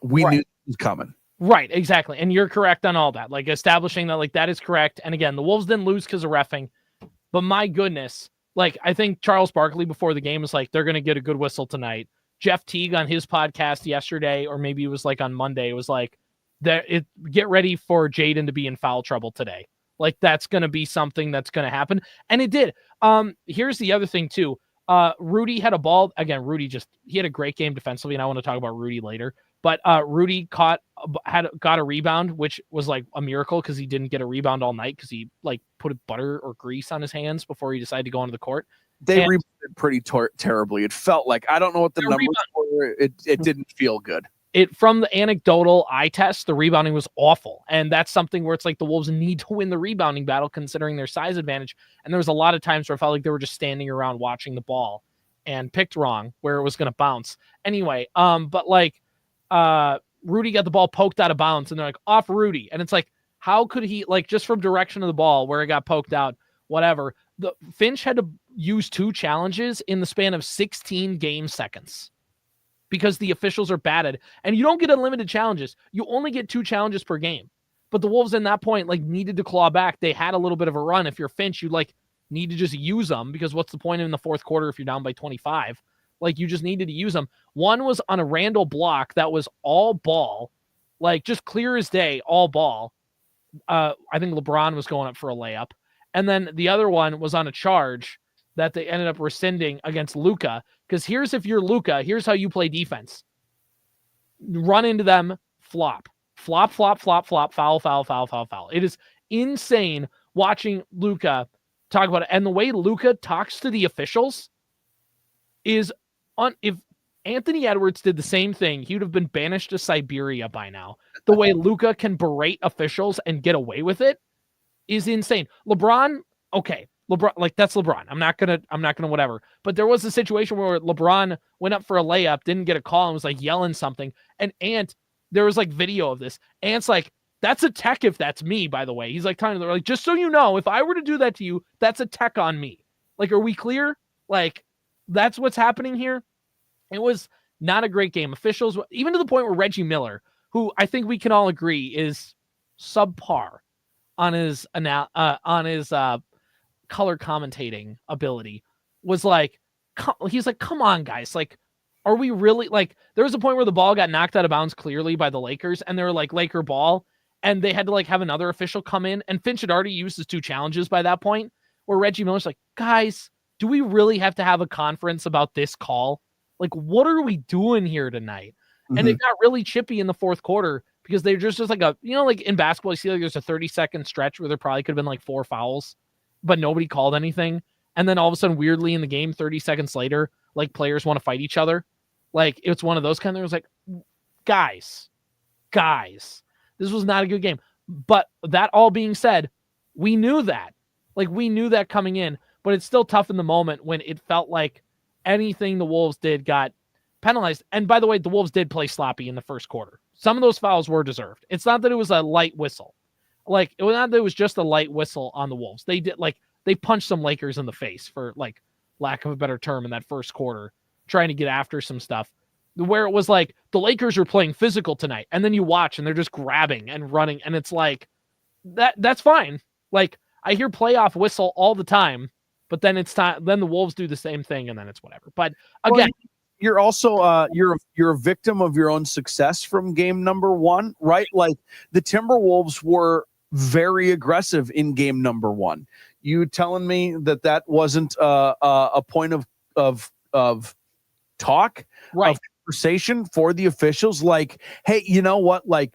We knew it was coming. Right, exactly. And you're correct on all that. Establishing that that is correct. And again, the Wolves didn't lose because of reffing. But my goodness, I think Charles Barkley before the game was they're gonna get a good whistle tonight. Jeff Teague on his podcast yesterday, or maybe it was like on Monday, it was like, get ready for Jaden to be in foul trouble today. Like, that's going to be something that's going to happen. And it did. Here's the other thing too. Rudy had a ball again. Rudy he had a great game defensively, and I want to talk about Rudy later. But Rudy got a rebound, which was like a miracle because he didn't get a rebound all night because he like put butter or grease on his hands before he decided to go onto the court. They rebounded pretty terribly. It felt like, I don't know what the numbers were. It didn't feel good. From the anecdotal eye test, the rebounding was awful. And that's something where it's like the Wolves need to win the rebounding battle considering their size advantage. And there was a lot of times where I felt like they were just standing around watching the ball and picked wrong where it was going to bounce. Anyway, but like Rudy got the ball poked out of bounds and they're like, off Rudy. And it's like, how could he, like, just from direction of the ball where it got poked out, whatever. The Finch had to use 2 challenges in the span of 16 game seconds because the officials are batted, and you don't get unlimited challenges. You only get 2 challenges per game. But the Wolves in that point, like, needed to claw back. They had a little bit of a run. If you're Finch, you like need to just use them because what's the point in the fourth quarter if you're down by 25? Like, you just needed to use them. One was on a Randall block that was all ball, like just clear as day, all ball. I think LeBron was going up for a layup. And then the other one was on a charge that they ended up rescinding against Luka. Because if you're Luka, here's how you play defense. Run into them, flop. Flop, flop, flop, flop, foul, foul, foul, foul, foul. It is insane watching Luka talk about it. And the way Luka talks to the officials is, if Anthony Edwards did the same thing, he would have been banished to Siberia by now. The way Luka can berate officials and get away with it is insane. LeBron, okay. LeBron, like, that's LeBron. I'm not gonna whatever. But there was a situation where LeBron went up for a layup, didn't get a call, and was like yelling something. And Ant, there was like video of this. Ant's like, that's a tech if that's me, by the way. He's like telling them, like, just so you know, if I were to do that to you, that's a tech on me. Like, are we clear? Like, that's what's happening here. It was not a great game. Officials, even to the point where Reggie Miller, who I think we can all agree is subpar on his color commentating ability, was like, he's like, come on, guys. Like, are we really, like, there was a point where the ball got knocked out of bounds clearly by the Lakers, and they were like, Laker ball, and they had to like have another official come in, and Finch had already used his 2 challenges by that point, where Reggie Miller's like, guys, do we really have to have a conference about this call? Like, what are we doing here tonight? Mm-hmm. And it got really chippy in the fourth quarter because they're just like like in basketball, you see like there's a 30-second stretch where there probably could have been like 4 fouls, but nobody called anything. And then all of a sudden, weirdly in the game, 30 seconds later, like players want to fight each other. Like, it's one of those kind of, it was like, guys, this was not a good game. But that all being said, we knew that. Like, we knew that coming in, but it's still tough in the moment when it felt like anything the Wolves did got penalized. And by the way, the Wolves did play sloppy in the first quarter. Some of those fouls were deserved. It's not that it was a light whistle. Like, it was not that it was just a light whistle on the Wolves. They did, like, they punched some Lakers in the face, for like lack of a better term, in that first quarter, trying to get after some stuff where it was like the Lakers are playing physical tonight. And then you watch and they're just grabbing and running. And it's like, that's fine. Like, I hear playoff whistle all the time, but then it's time. Then the Wolves do the same thing, and then it's whatever. But again, you're also you're a victim of your own success from game number 1, right? Like, the Timberwolves were very aggressive in game number 1. You telling me that wasn't a point of talk, right? Of conversation for the officials? Like, hey, you know what? Like,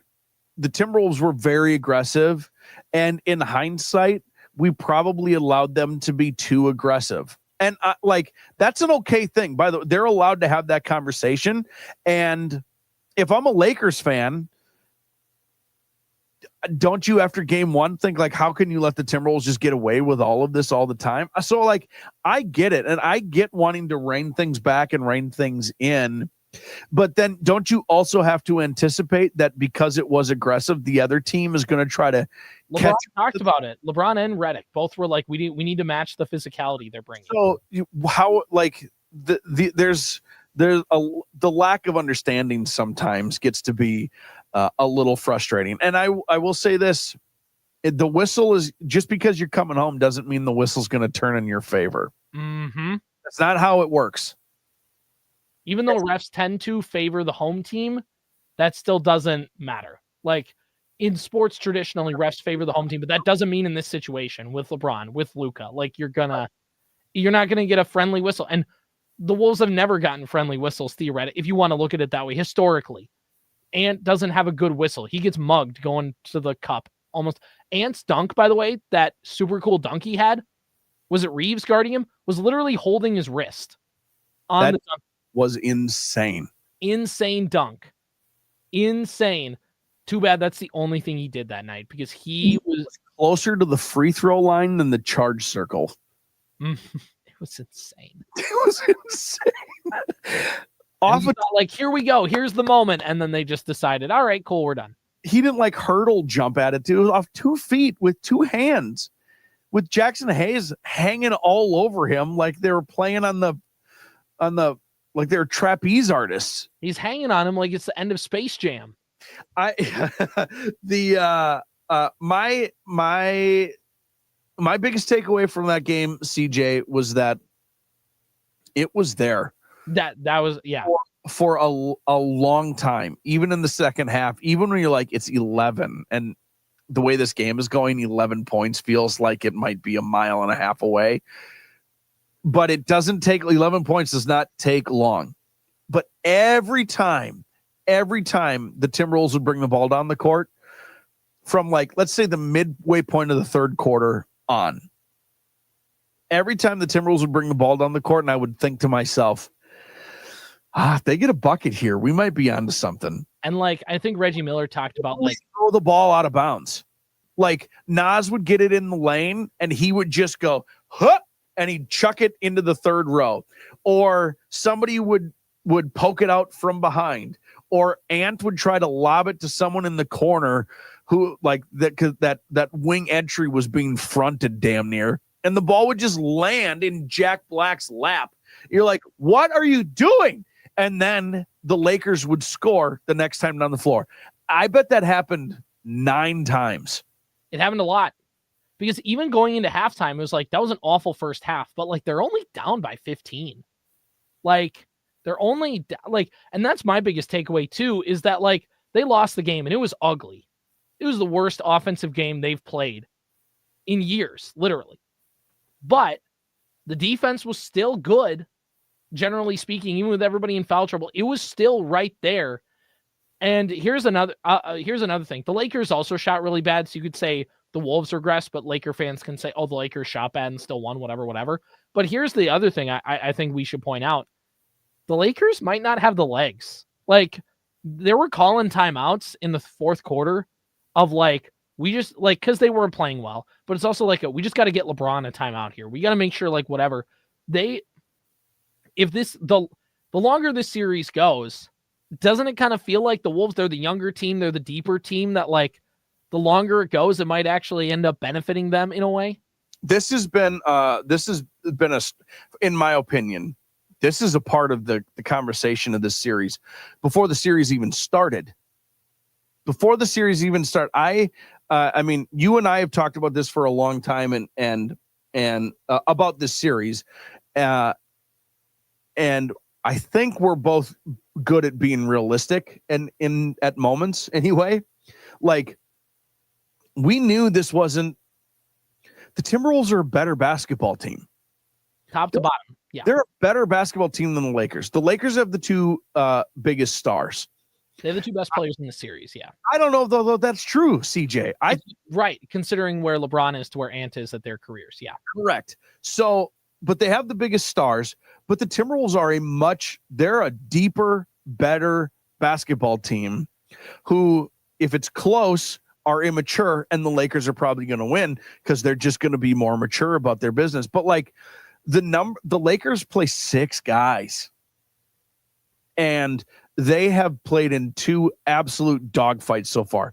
the Timberwolves were very aggressive, and in hindsight, we probably allowed them to be too aggressive. And like, that's an okay thing. By the way, they're allowed to have that conversation. And if I'm a Lakers fan, don't you, after game 1, think like, how can you let the Timberwolves just get away with all of this all the time? So, like, I get it. And I get wanting to rein things back and rein things in. But then don't you also have to anticipate that because it was aggressive, the other team is going to try to LeBron talked about it. LeBron and Redick both were like, we need to match the physicality they're bringing. So how, like, there's the lack of understanding sometimes gets to be a little frustrating. And I will say this, the whistle is, just because you're coming home doesn't mean the whistle's going to turn in your favor. Mm-hmm. That's not how it works. Even though refs tend to favor the home team, that still doesn't matter. Like in sports, traditionally refs favor the home team, but that doesn't mean in this situation with LeBron, with Luka, like you're not gonna get a friendly whistle. And the Wolves have never gotten friendly whistles, theoretically, if you want to look at it that way, historically. Ant doesn't have a good whistle. He gets mugged going to the cup almost. Ant's dunk, by the way, that super cool dunk he had, was it Reeves guarding him? Was literally holding his wrist on that the dunk. Was insane. Insane dunk. Insane. Too bad that's the only thing he did that night because he was closer to the free throw line than the charge circle. It was insane. It was insane. Like, here we go. Here's the moment. And then they just decided, all right, cool, we're done. He didn't like hurdle jump at it, too. It was off 2 feet with 2 hands, with Jackson Hayes hanging all over him like they were playing on the like they're trapeze artists. He's hanging on him like it's the end of Space Jam. My biggest takeaway from that game, CJ, was that it was there. That was, yeah. For a long time, even in the second half, even when you're like, it's 11, and the way this game is going, 11 points feels like it might be a mile and a half away. But it doesn't take 11 points, does not take long. But every time the Timberwolves would bring the ball down the court from, like, let's say the midway point of the third quarter on, every time the Timberwolves would bring the ball down the court, and I would think to myself, if they get a bucket here, we might be onto something. And like, I think Reggie Miller talked about, like, throw the ball out of bounds. Like, Nas would get it in the lane and he would just go, huh, and he'd chuck it into the third row. Or somebody would poke it out from behind. Or Ant would try to lob it to someone in the corner who, like, that wing entry was being fronted damn near. And the ball would just land in Jack Black's lap. You're like, what are you doing? And then the Lakers would score the next time down the floor. I bet that happened 9 times. It happened a lot. Because even going into halftime, it was like, that was an awful first half. But, like, they're only down by 15. Like, they're only, like, and that's my biggest takeaway, too, is that, like, they lost the game, and it was ugly. It was the worst offensive game they've played in years, literally. But the defense was still good. Generally speaking, even with everybody in foul trouble, it was still right there. And here's another thing. The Lakers also shot really bad. So you could say the Wolves regressed, but Laker fans can say, oh, the Lakers shot bad and still won, whatever. But here's the other thing I think we should point out. The Lakers might not have the legs. Like, they were calling timeouts in the fourth quarter of, like, we just, like, because they weren't playing well. But it's also like, we just got to get LeBron a timeout here. We got to make sure, like, whatever. If the longer this series goes, doesn't it kind of feel like the Wolves, they're the younger team, they're the deeper team, that, like, the longer it goes, it might actually end up benefiting them in a way? This has been in my opinion, this is a part of the conversation of this series. Before the series even started, I mean, you and I have talked about this for a long time and about this series. And I think we're both good at being realistic and at moments anyway. Like, we knew this wasn't, the Timberwolves are a better basketball team. Top to bottom. Yeah. They're a better basketball team than the Lakers. The Lakers have the 2 biggest stars. They have the 2 best players in the series. Yeah. I don't know though that's true, CJ. Right. Considering where LeBron is to where Ant is at their careers. Yeah. Correct. So, but they have the biggest stars, but the Timberwolves are they're a deeper, better basketball team who, if it's close, are immature, and the Lakers are probably going to win because they're just going to be more mature about their business. But, like, the Lakers play 6 guys, and they have played in 2 absolute dogfights so far.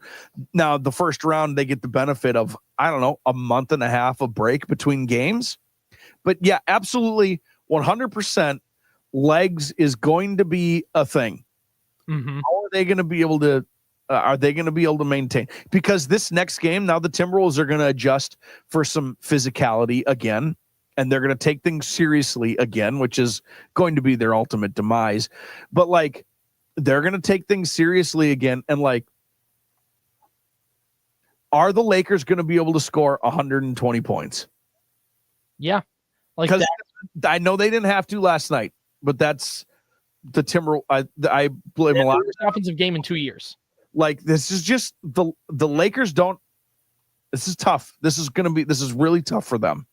Now, the first round, they get the benefit of, I don't know, a month and a half of break between games. But yeah, absolutely 100% legs is going to be a thing. Mm-hmm. How are they going to be able to maintain? Because this next game, now the Timberwolves are going to adjust for some physicality again. and they're going to take things seriously again, which is going to be their ultimate demise. But like, they're going to take things seriously again. And like, are the Lakers going to be able to score 120 points? Yeah. Like that. I know they didn't have to last night, but that's the Timber. I blame a lot. Offensive game in 2 years. Like, this is just the Lakers don't. This is tough. This is really tough for them.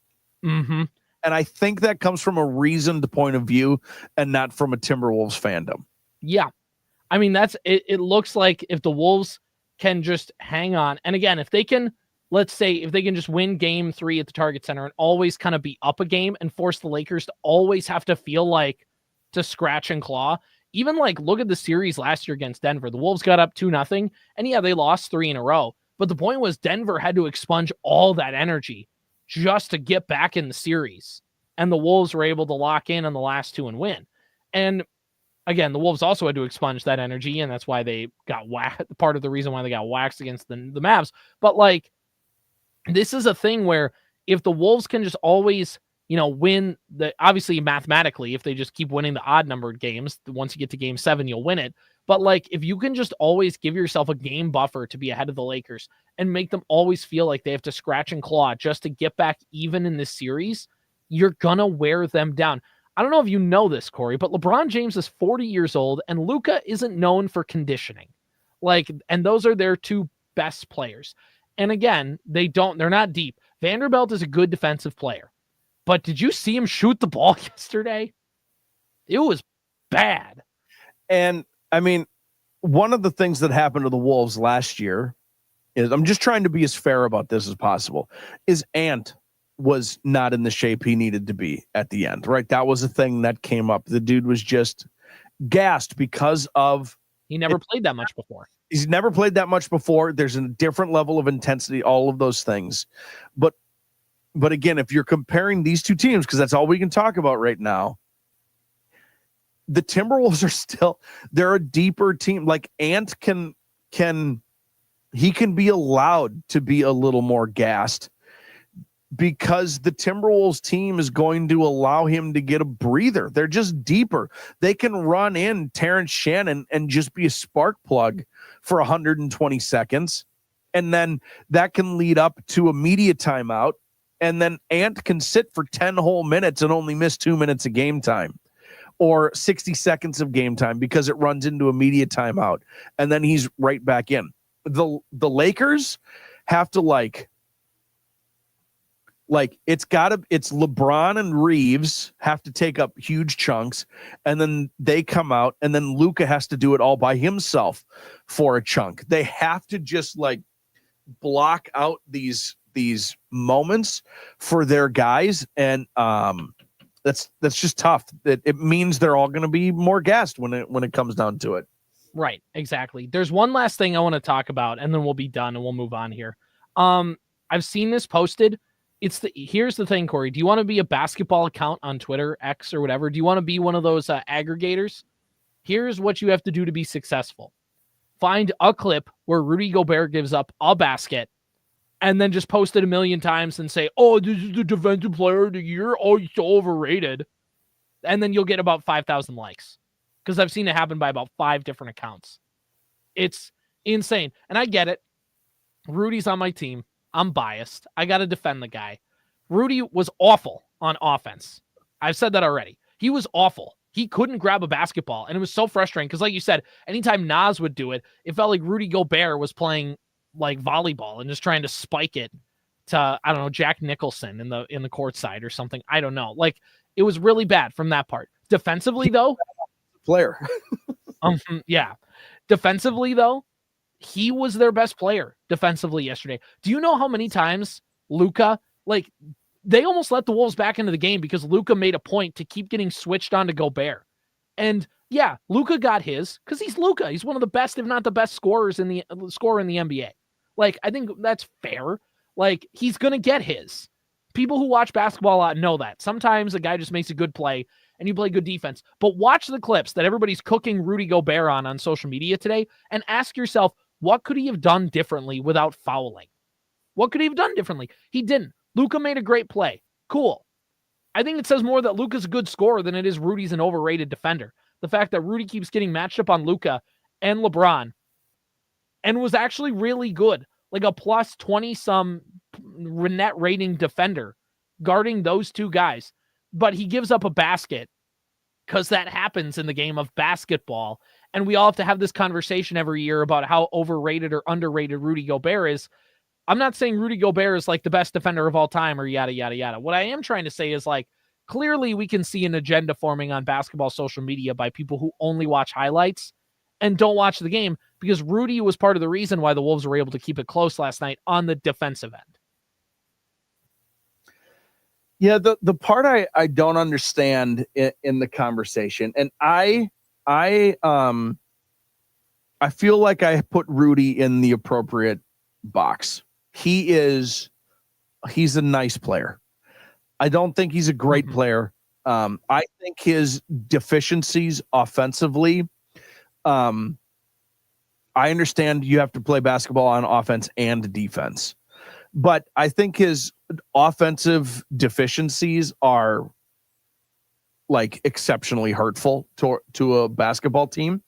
Mm-hmm. And I think that comes from a reasoned point of view and not from a Timberwolves fandom. Yeah. I mean, it looks like if the Wolves can just hang on. And again, if they can, let's say, if they can just win game 3 at the Target Center and always kind of be up a game and force the Lakers to always have to feel like to scratch and claw. Even like, look at the series last year against Denver. The Wolves got up 2-0, and yeah, they lost 3 in a row. But the point was Denver had to expunge all that energy just to get back in the series. And the Wolves were able to lock in on the last 2 and win. And again, the Wolves also had to expunge that energy, and that's why they got whacked. Part of the reason why they got waxed against the Mavs. But like, this is a thing where if the Wolves can just always, win obviously mathematically, if they just keep winning the odd numbered games, once you get to game 7, you'll win it. But like, if you can just always give yourself a game buffer to be ahead of the Lakers and make them always feel like they have to scratch and claw just to get back even in this series, you're going to wear them down. I don't know if you know this, Corey, but LeBron James is 40 years old and Luka isn't known for conditioning. Like, and those are their 2 best players. And again, they're not deep. Vanderbilt is a good defensive player. But did you see him shoot the ball yesterday? It was bad. And I mean, one of the things that happened to the Wolves last year is, I'm just trying to be as fair about this as possible, is Ant was not in the shape he needed to be at the end, right? That was a thing that came up. The dude was just gassed because of... He never played that much before. He's never played that much before. There's a different level of intensity, all of those things. But again, if you're comparing these 2 teams, because that's all we can talk about right now, the Timberwolves are still, they're a deeper team. Like, Ant can be allowed to be a little more gassed because the Timberwolves team is going to allow him to get a breather. They're just deeper. They can run in Terrence Shannon and just be a spark plug for 120 seconds. And then that can lead up to a media timeout. And then Ant can sit for 10 whole minutes and only miss 2 minutes of game time or 60 seconds of game time because it runs into a media timeout. And then he's right back in. The Lakers have to like it's LeBron and Reeves have to take up huge chunks, and then they come out, and then Luka has to do it all by himself for a chunk. They have to just like block out these moments for their guys, and that's just tough. It means they're all going to be more gassed when it comes down to it. Right, exactly. There's one last thing I want to talk about, and then we'll be done and we'll move on here. I've seen this posted. Here's the thing, Corey. Do you want to be a basketball account on Twitter, X, or whatever? Do you want to be one of those aggregators? Here's what you have to do to be successful. Find a clip where Rudy Gobert gives up a basket and then just post it a million times and say, oh, this is the defensive player of the year. Oh, he's so overrated. And then you'll get about 5,000 likes because I've seen it happen by about 5 different accounts. It's insane. And I get it. Rudy's on my team. I'm biased. I got to defend the guy. Rudy was awful on offense. I've said that already. He was awful. He couldn't grab a basketball, and it was so frustrating because, like you said, anytime Nas would do it, it felt like Rudy Gobert was playing like volleyball and just trying to spike it to, I don't know, Jack Nicholson in the court side or something. I don't know. Like, it was really bad from that part. Defensively, though, player. Yeah. Defensively, though, he was their best player defensively yesterday. Do you know how many times Luka, like, they almost let the Wolves back into the game because Luka made a point to keep getting switched on to Gobert. And yeah, Luka got his because he's Luka. He's one of the best, if not the best scorer in the NBA. Like, I think that's fair. Like, he's going to get his. People who watch basketball a lot know that. Sometimes a guy just makes a good play and you play good defense. But watch the clips that everybody's cooking Rudy Gobert on social media today and ask yourself, what could he have done differently without fouling? What could he have done differently? He didn't. Luka made a great play. Cool. I think it says more that Luka's a good scorer than it is Rudy's an overrated defender. The fact that Rudy keeps getting matched up on Luka and LeBron and was actually really good, like a plus 20-some net rating defender guarding those two guys. But he gives up a basket because that happens in the game of basketball. And we all have to have this conversation every year about how overrated or underrated Rudy Gobert is. I'm not saying Rudy Gobert is like the best defender of all time or yada, yada, yada. What I am trying to say is like, clearly we can see an agenda forming on basketball social media by people who only watch highlights and don't watch the game, because Rudy was part of the reason why the Wolves were able to keep it close last night on the defensive end. Yeah, the part I don't understand in the conversation, and I feel like I put Rudy in the appropriate box. He's a nice player. I don't think he's a great player. I think his deficiencies offensively, I understand you have to play basketball on offense and defense, but I think his offensive deficiencies are like exceptionally hurtful to a basketball team.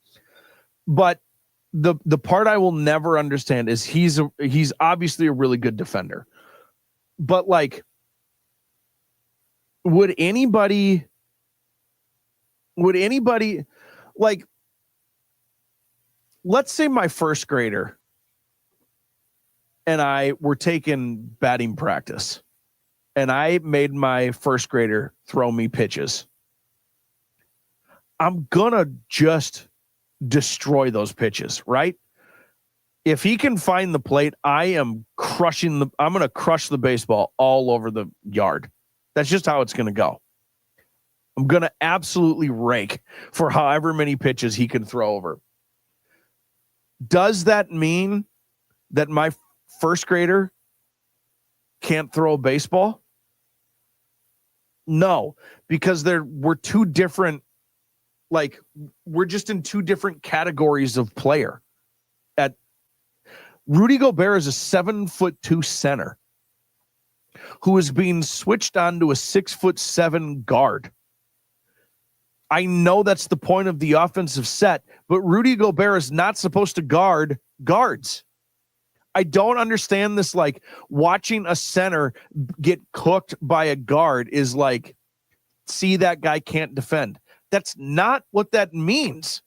But the part I will never understand is he's obviously a really good defender, but like, would anybody like, let's say my first grader and I were taking batting practice and I made my first grader throw me pitches. I'm gonna just destroy those pitches, right? If he can find the plate, I'm gonna crush the baseball all over the yard. That's just how it's gonna go. I'm gonna absolutely rake for however many pitches he can throw over. Does that mean that my first grader can't throw a baseball? No, because we're two different. Like, we're just in two different categories of player. Rudy Gobert is a 7'2" center who is being switched on to a 6'7" guard. I know that's the point of the offensive set, but Rudy Gobert is not supposed to guard guards. I don't understand this. Like, watching a center get cooked by a guard is like, see, that guy can't defend. That's not what that means.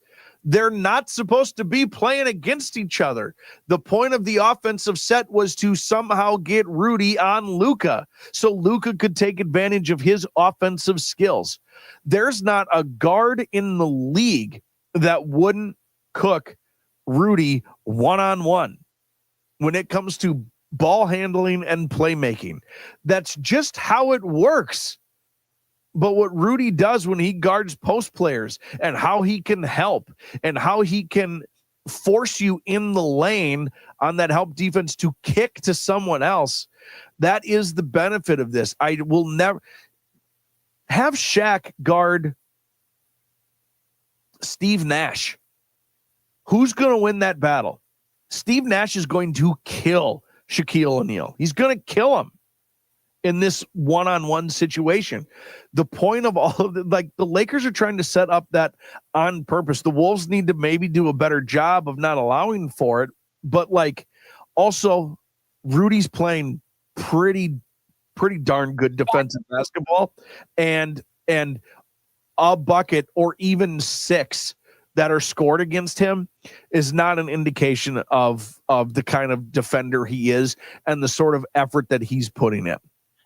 They're not supposed to be playing against each other. The point of the offensive set was to somehow get Rudy on Luka so Luka could take advantage of his offensive skills. There's not a guard in the league that wouldn't cook Rudy one-on-one when it comes to ball handling and playmaking. That's just how it works. But what Rudy does when he guards post players and how he can help and how he can force you in the lane on that help defense to kick to someone else, that is the benefit of this. I will never have Shaq guard Steve Nash. Who's going to win that battle? Steve Nash is going to kill Shaquille O'Neal. He's going to kill him in this one-on-one situation. The point of all of the Lakers are trying to set up that on purpose. The Wolves need to maybe do a better job of not allowing for it. But like, also Rudy's playing pretty darn good defensive basketball, and a bucket or even 6 that are scored against him is not an indication of the kind of defender he is and the sort of effort that he's putting in.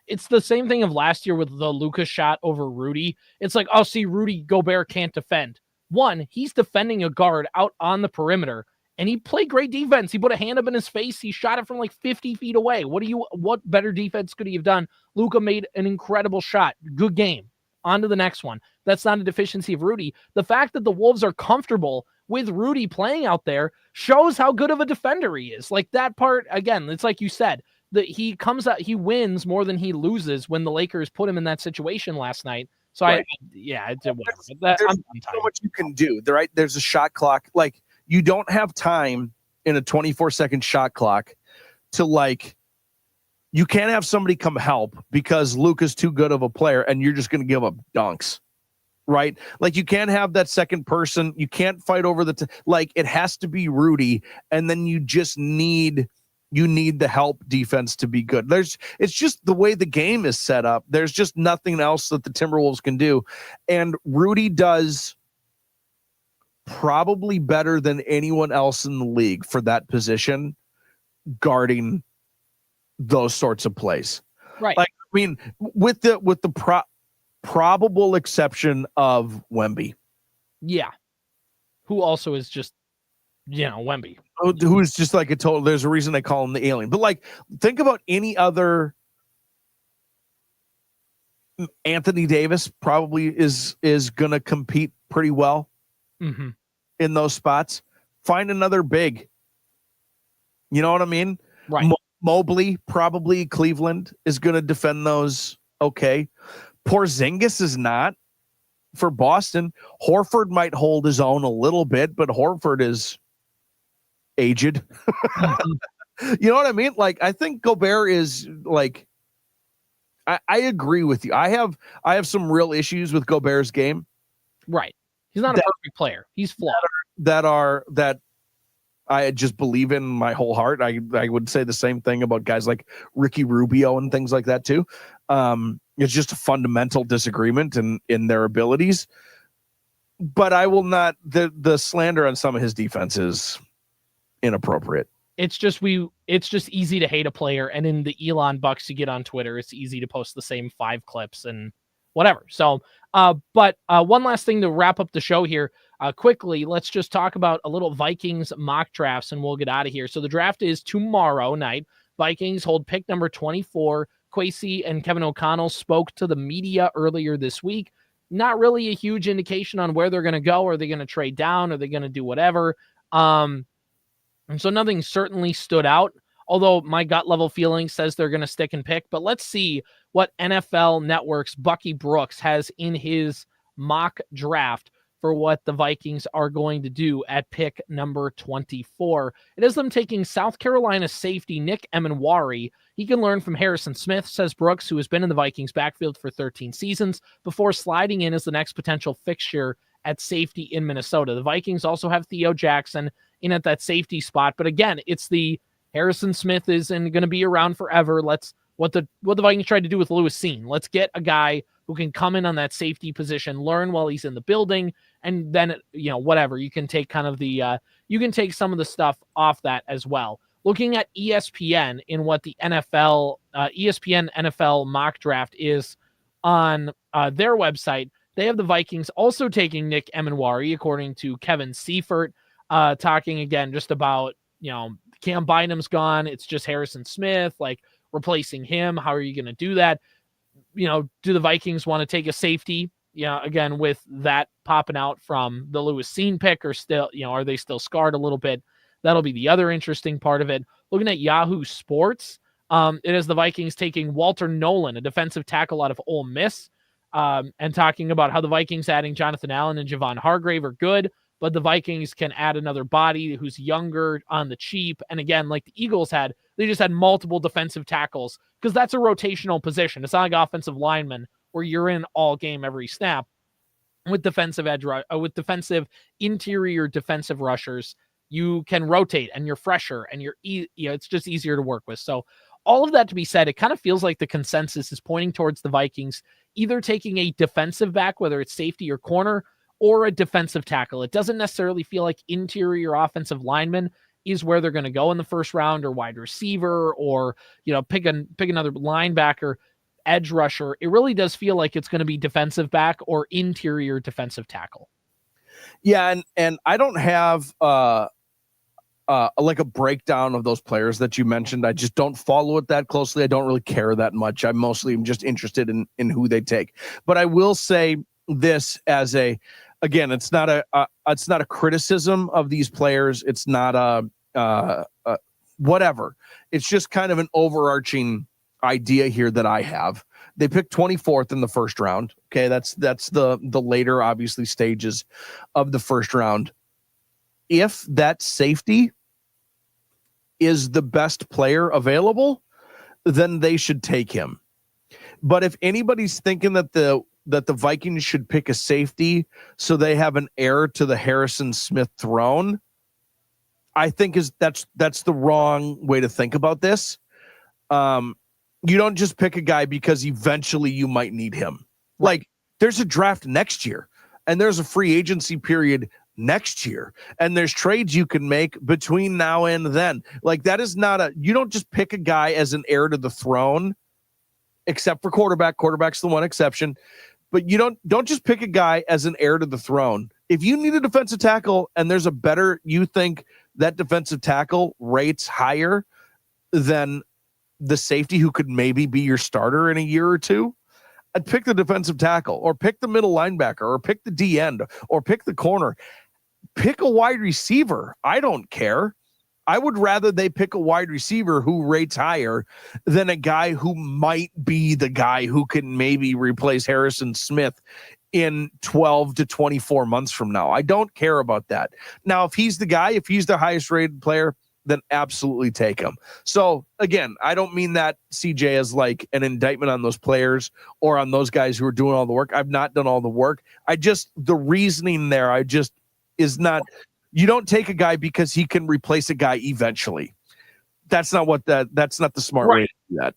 It's the same thing of last year with the Luka shot over Rudy. It's like, oh, see, Rudy Gobert can't defend. One, he's defending a guard out on the perimeter, and he played great defense. He put a hand up in his face. He shot it from like 50 feet away. What better defense could he have done? Luka made an incredible shot. Good game. On to the next one. That's not a deficiency of Rudy. The fact that the Wolves are comfortable with Rudy playing out there shows how good of a defender he is. Like, that part, again, it's like you said, that he comes out, he wins more than he loses when the Lakers put him in that situation last night. So right. Whatever. There's so much you can do. Right? There's a shot clock. Like, you don't have time in a 24-second shot clock to like You can't have somebody come help because Luke is too good of a player and you're just going to give up dunks, right? Like, you can't have that second person. You can't fight over like, it has to be Rudy. And then you just need the help defense to be good. It's just the way the game is set up. There's just nothing else that the Timberwolves can do. And Rudy does probably better than anyone else in the league for that position, guarding those sorts of plays. Right. Like, I mean, with the probable exception of Wemby. Yeah. Who also is just, Wemby. Who's just like a total, there's a reason they call him the alien. But like, think about any other. Anthony Davis probably is going to compete pretty well in those spots. Find another big. You know what I mean? Right. Mobley, probably Cleveland, is going to defend those okay. Porzingis is not for Boston. Horford might hold his own a little bit, but Horford is aged. You know what I mean? Like, I think Gobert is like, I agree with you. I have some real issues with Gobert's game. Right. He's not a perfect player. He's flawed. That I just believe in my whole heart. I would say the same thing about guys like Ricky Rubio and things like that too. It's just a fundamental disagreement in their abilities. But I will not. The slander on some of his defense is inappropriate. It's just easy to hate a player, and in the Elon Bucks you get on Twitter, it's easy to post the same 5 clips and whatever. So, but one last thing to wrap up the show here. Quickly, let's just talk about a little Vikings mock drafts and we'll get out of here. So the draft is tomorrow night. Vikings hold pick number 24. Kwesi and Kevin O'Connell spoke to the media earlier this week. Not really a huge indication on where they're going to go. Are they going to trade down? Are they going to do whatever? And so nothing certainly stood out, although my gut level feeling says they're going to stick and pick. But let's see what NFL Network's Bucky Brooks has in his mock draft for what the Vikings are going to do at pick number 24. It is them taking South Carolina safety Nick Emenwari. He can learn from Harrison Smith, says Brooks, who has been in the Vikings backfield for 13 seasons before sliding in as the next potential fixture at safety in Minnesota. The Vikings also have Theo Jackson in at that safety spot. But again, it's the Harrison Smith isn't going to be around forever. What the Vikings tried to do with Lewis Seen. Let's get a guy who can come in on that safety position, learn while he's in the building, and then, whatever. You can take kind of you can take some of the stuff off that as well. Looking at ESPN in what the ESPN NFL mock draft is on their website, they have the Vikings also taking Nick Emenwari, according to Kevin Seifert, talking again just about, Cam Bynum's gone. It's just Harrison Smith, like replacing him. How are you going to do that? Do the Vikings want to take a safety? Again, with that popping out from the Lewis Seen pick, or still, are they still scarred a little bit? That'll be the other interesting part of it. Looking at Yahoo Sports, it is the Vikings taking Walter Nolan, a defensive tackle out of Ole Miss, and talking about how the Vikings adding Jonathan Allen and Javon Hargrave are good, but the Vikings can add another body who's younger on the cheap. And again, like the Eagles they just had multiple defensive tackles because that's a rotational position. It's not like offensive linemen where you're in all game every snap. With defensive defensive interior defensive rushers, you can rotate and you're fresher and it's just easier to work with. So all of that to be said, it kind of feels like the consensus is pointing towards the Vikings either taking a defensive back, whether it's safety or corner, or a defensive tackle. It doesn't necessarily feel like interior offensive lineman is where they're going to go in the first round, or wide receiver, or, pick another linebacker, edge rusher. It really does feel like it's going to be defensive back or interior defensive tackle. Yeah. And I don't have, like a breakdown of those players that you mentioned. I just don't follow it that closely. I don't really care that much. I mostly am just interested in who they take. But I will say this as again, it's not a criticism of these players. It's not a whatever. It's just kind of an overarching idea here that I have. They picked 24th in the first round. Okay, that's the later, obviously, stages of the first round. If that safety is the best player available, then they should take him. But if anybody's thinking that the Vikings should pick a safety so they have an heir to the Harrison Smith throne, I think that's the wrong way to think about this. You don't just pick a guy because eventually you might need him. Like, there's a draft next year, and there's a free agency period next year, and there's trades you can make between now and then. Like, that is not you don't just pick a guy as an heir to the throne, except for quarterback. Quarterback's the one exception. But you don't just pick a guy as an heir to the throne. If you need a defensive tackle and there's a better, you think that defensive tackle rates higher than the safety who could maybe be your starter in a year or two, I'd pick the defensive tackle, or pick the middle linebacker, or pick the D end, or pick the corner. Pick a wide receiver. I don't care. I would rather they pick a wide receiver who rates higher than a guy who might be the guy who can maybe replace Harrison Smith in 12 to 24 months from now. I don't care about that. Now, if he's the guy, if he's the highest rated player, then absolutely take him. So again, I don't mean that, CJ, as like an indictment on those players or on those guys who are doing all the work. I've not done all the work. The reasoning there, is not, you don't take a guy because he can replace a guy eventually. That's not the smart way to do that.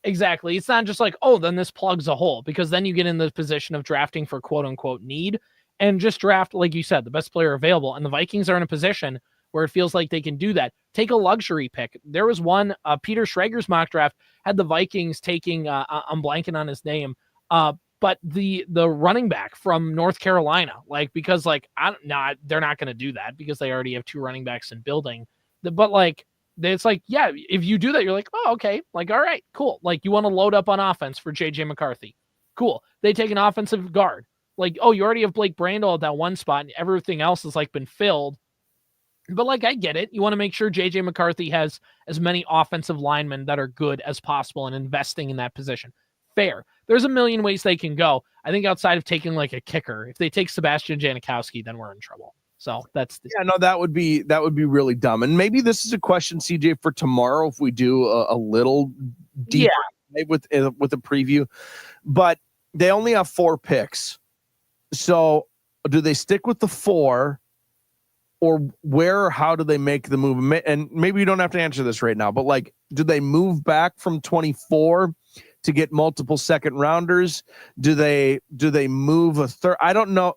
Exactly. It's not just like, oh, then this plugs a hole, because then you get in the position of drafting for quote unquote need, and just draft, like you said, the best player available. And the Vikings are in a position where it feels like they can do that. Take a luxury pick. There was one, Peter Schrager's mock draft had the Vikings taking, I'm blanking on his name, but the running back from North Carolina, because they're not going to do that because they already have two running backs in building. But it's like, yeah, if you do that, you're like, oh, okay. All right, cool. You want to load up on offense for JJ McCarthy. Cool. They take an offensive guard. Oh, you already have Blake Brandel at that one spot and everything else has been filled. But I get it. You want to make sure JJ McCarthy has as many offensive linemen that are good as possible and investing in that position. Fair. There's a million ways they can go. I think outside of taking a kicker, if they take Sebastian Janikowski, then we're in trouble. So that would be really dumb. And maybe this is a question, CJ, for tomorrow if we do a little deeper with a preview. But they only have 4 picks. So do they stick with the 4? Or where or how do they make the move? And maybe you don't have to answer this right now, but do they move back from 24 to get multiple second rounders? Do they move a third? I don't know.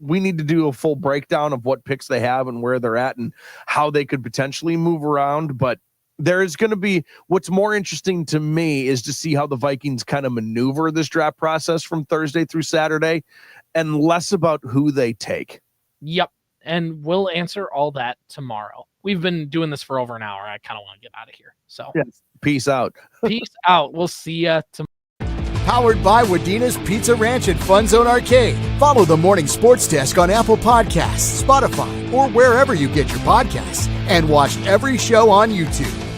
We need to do a full breakdown of what picks they have and where they're at and how they could potentially move around. But there is going to be, what's more interesting to me is to see how the Vikings kind of maneuver this draft process from Thursday through Saturday, and less about who they take. Yep. And we'll answer all that tomorrow. We've been doing this for over an hour. I kind of want to get out of here. So peace out. Peace out. We'll see you tomorrow. Powered by Wadena's Pizza Ranch and FunZone Arcade. Follow the Morning Sports Desk on Apple Podcasts, Spotify, or wherever you get your podcasts. And watch every show on YouTube.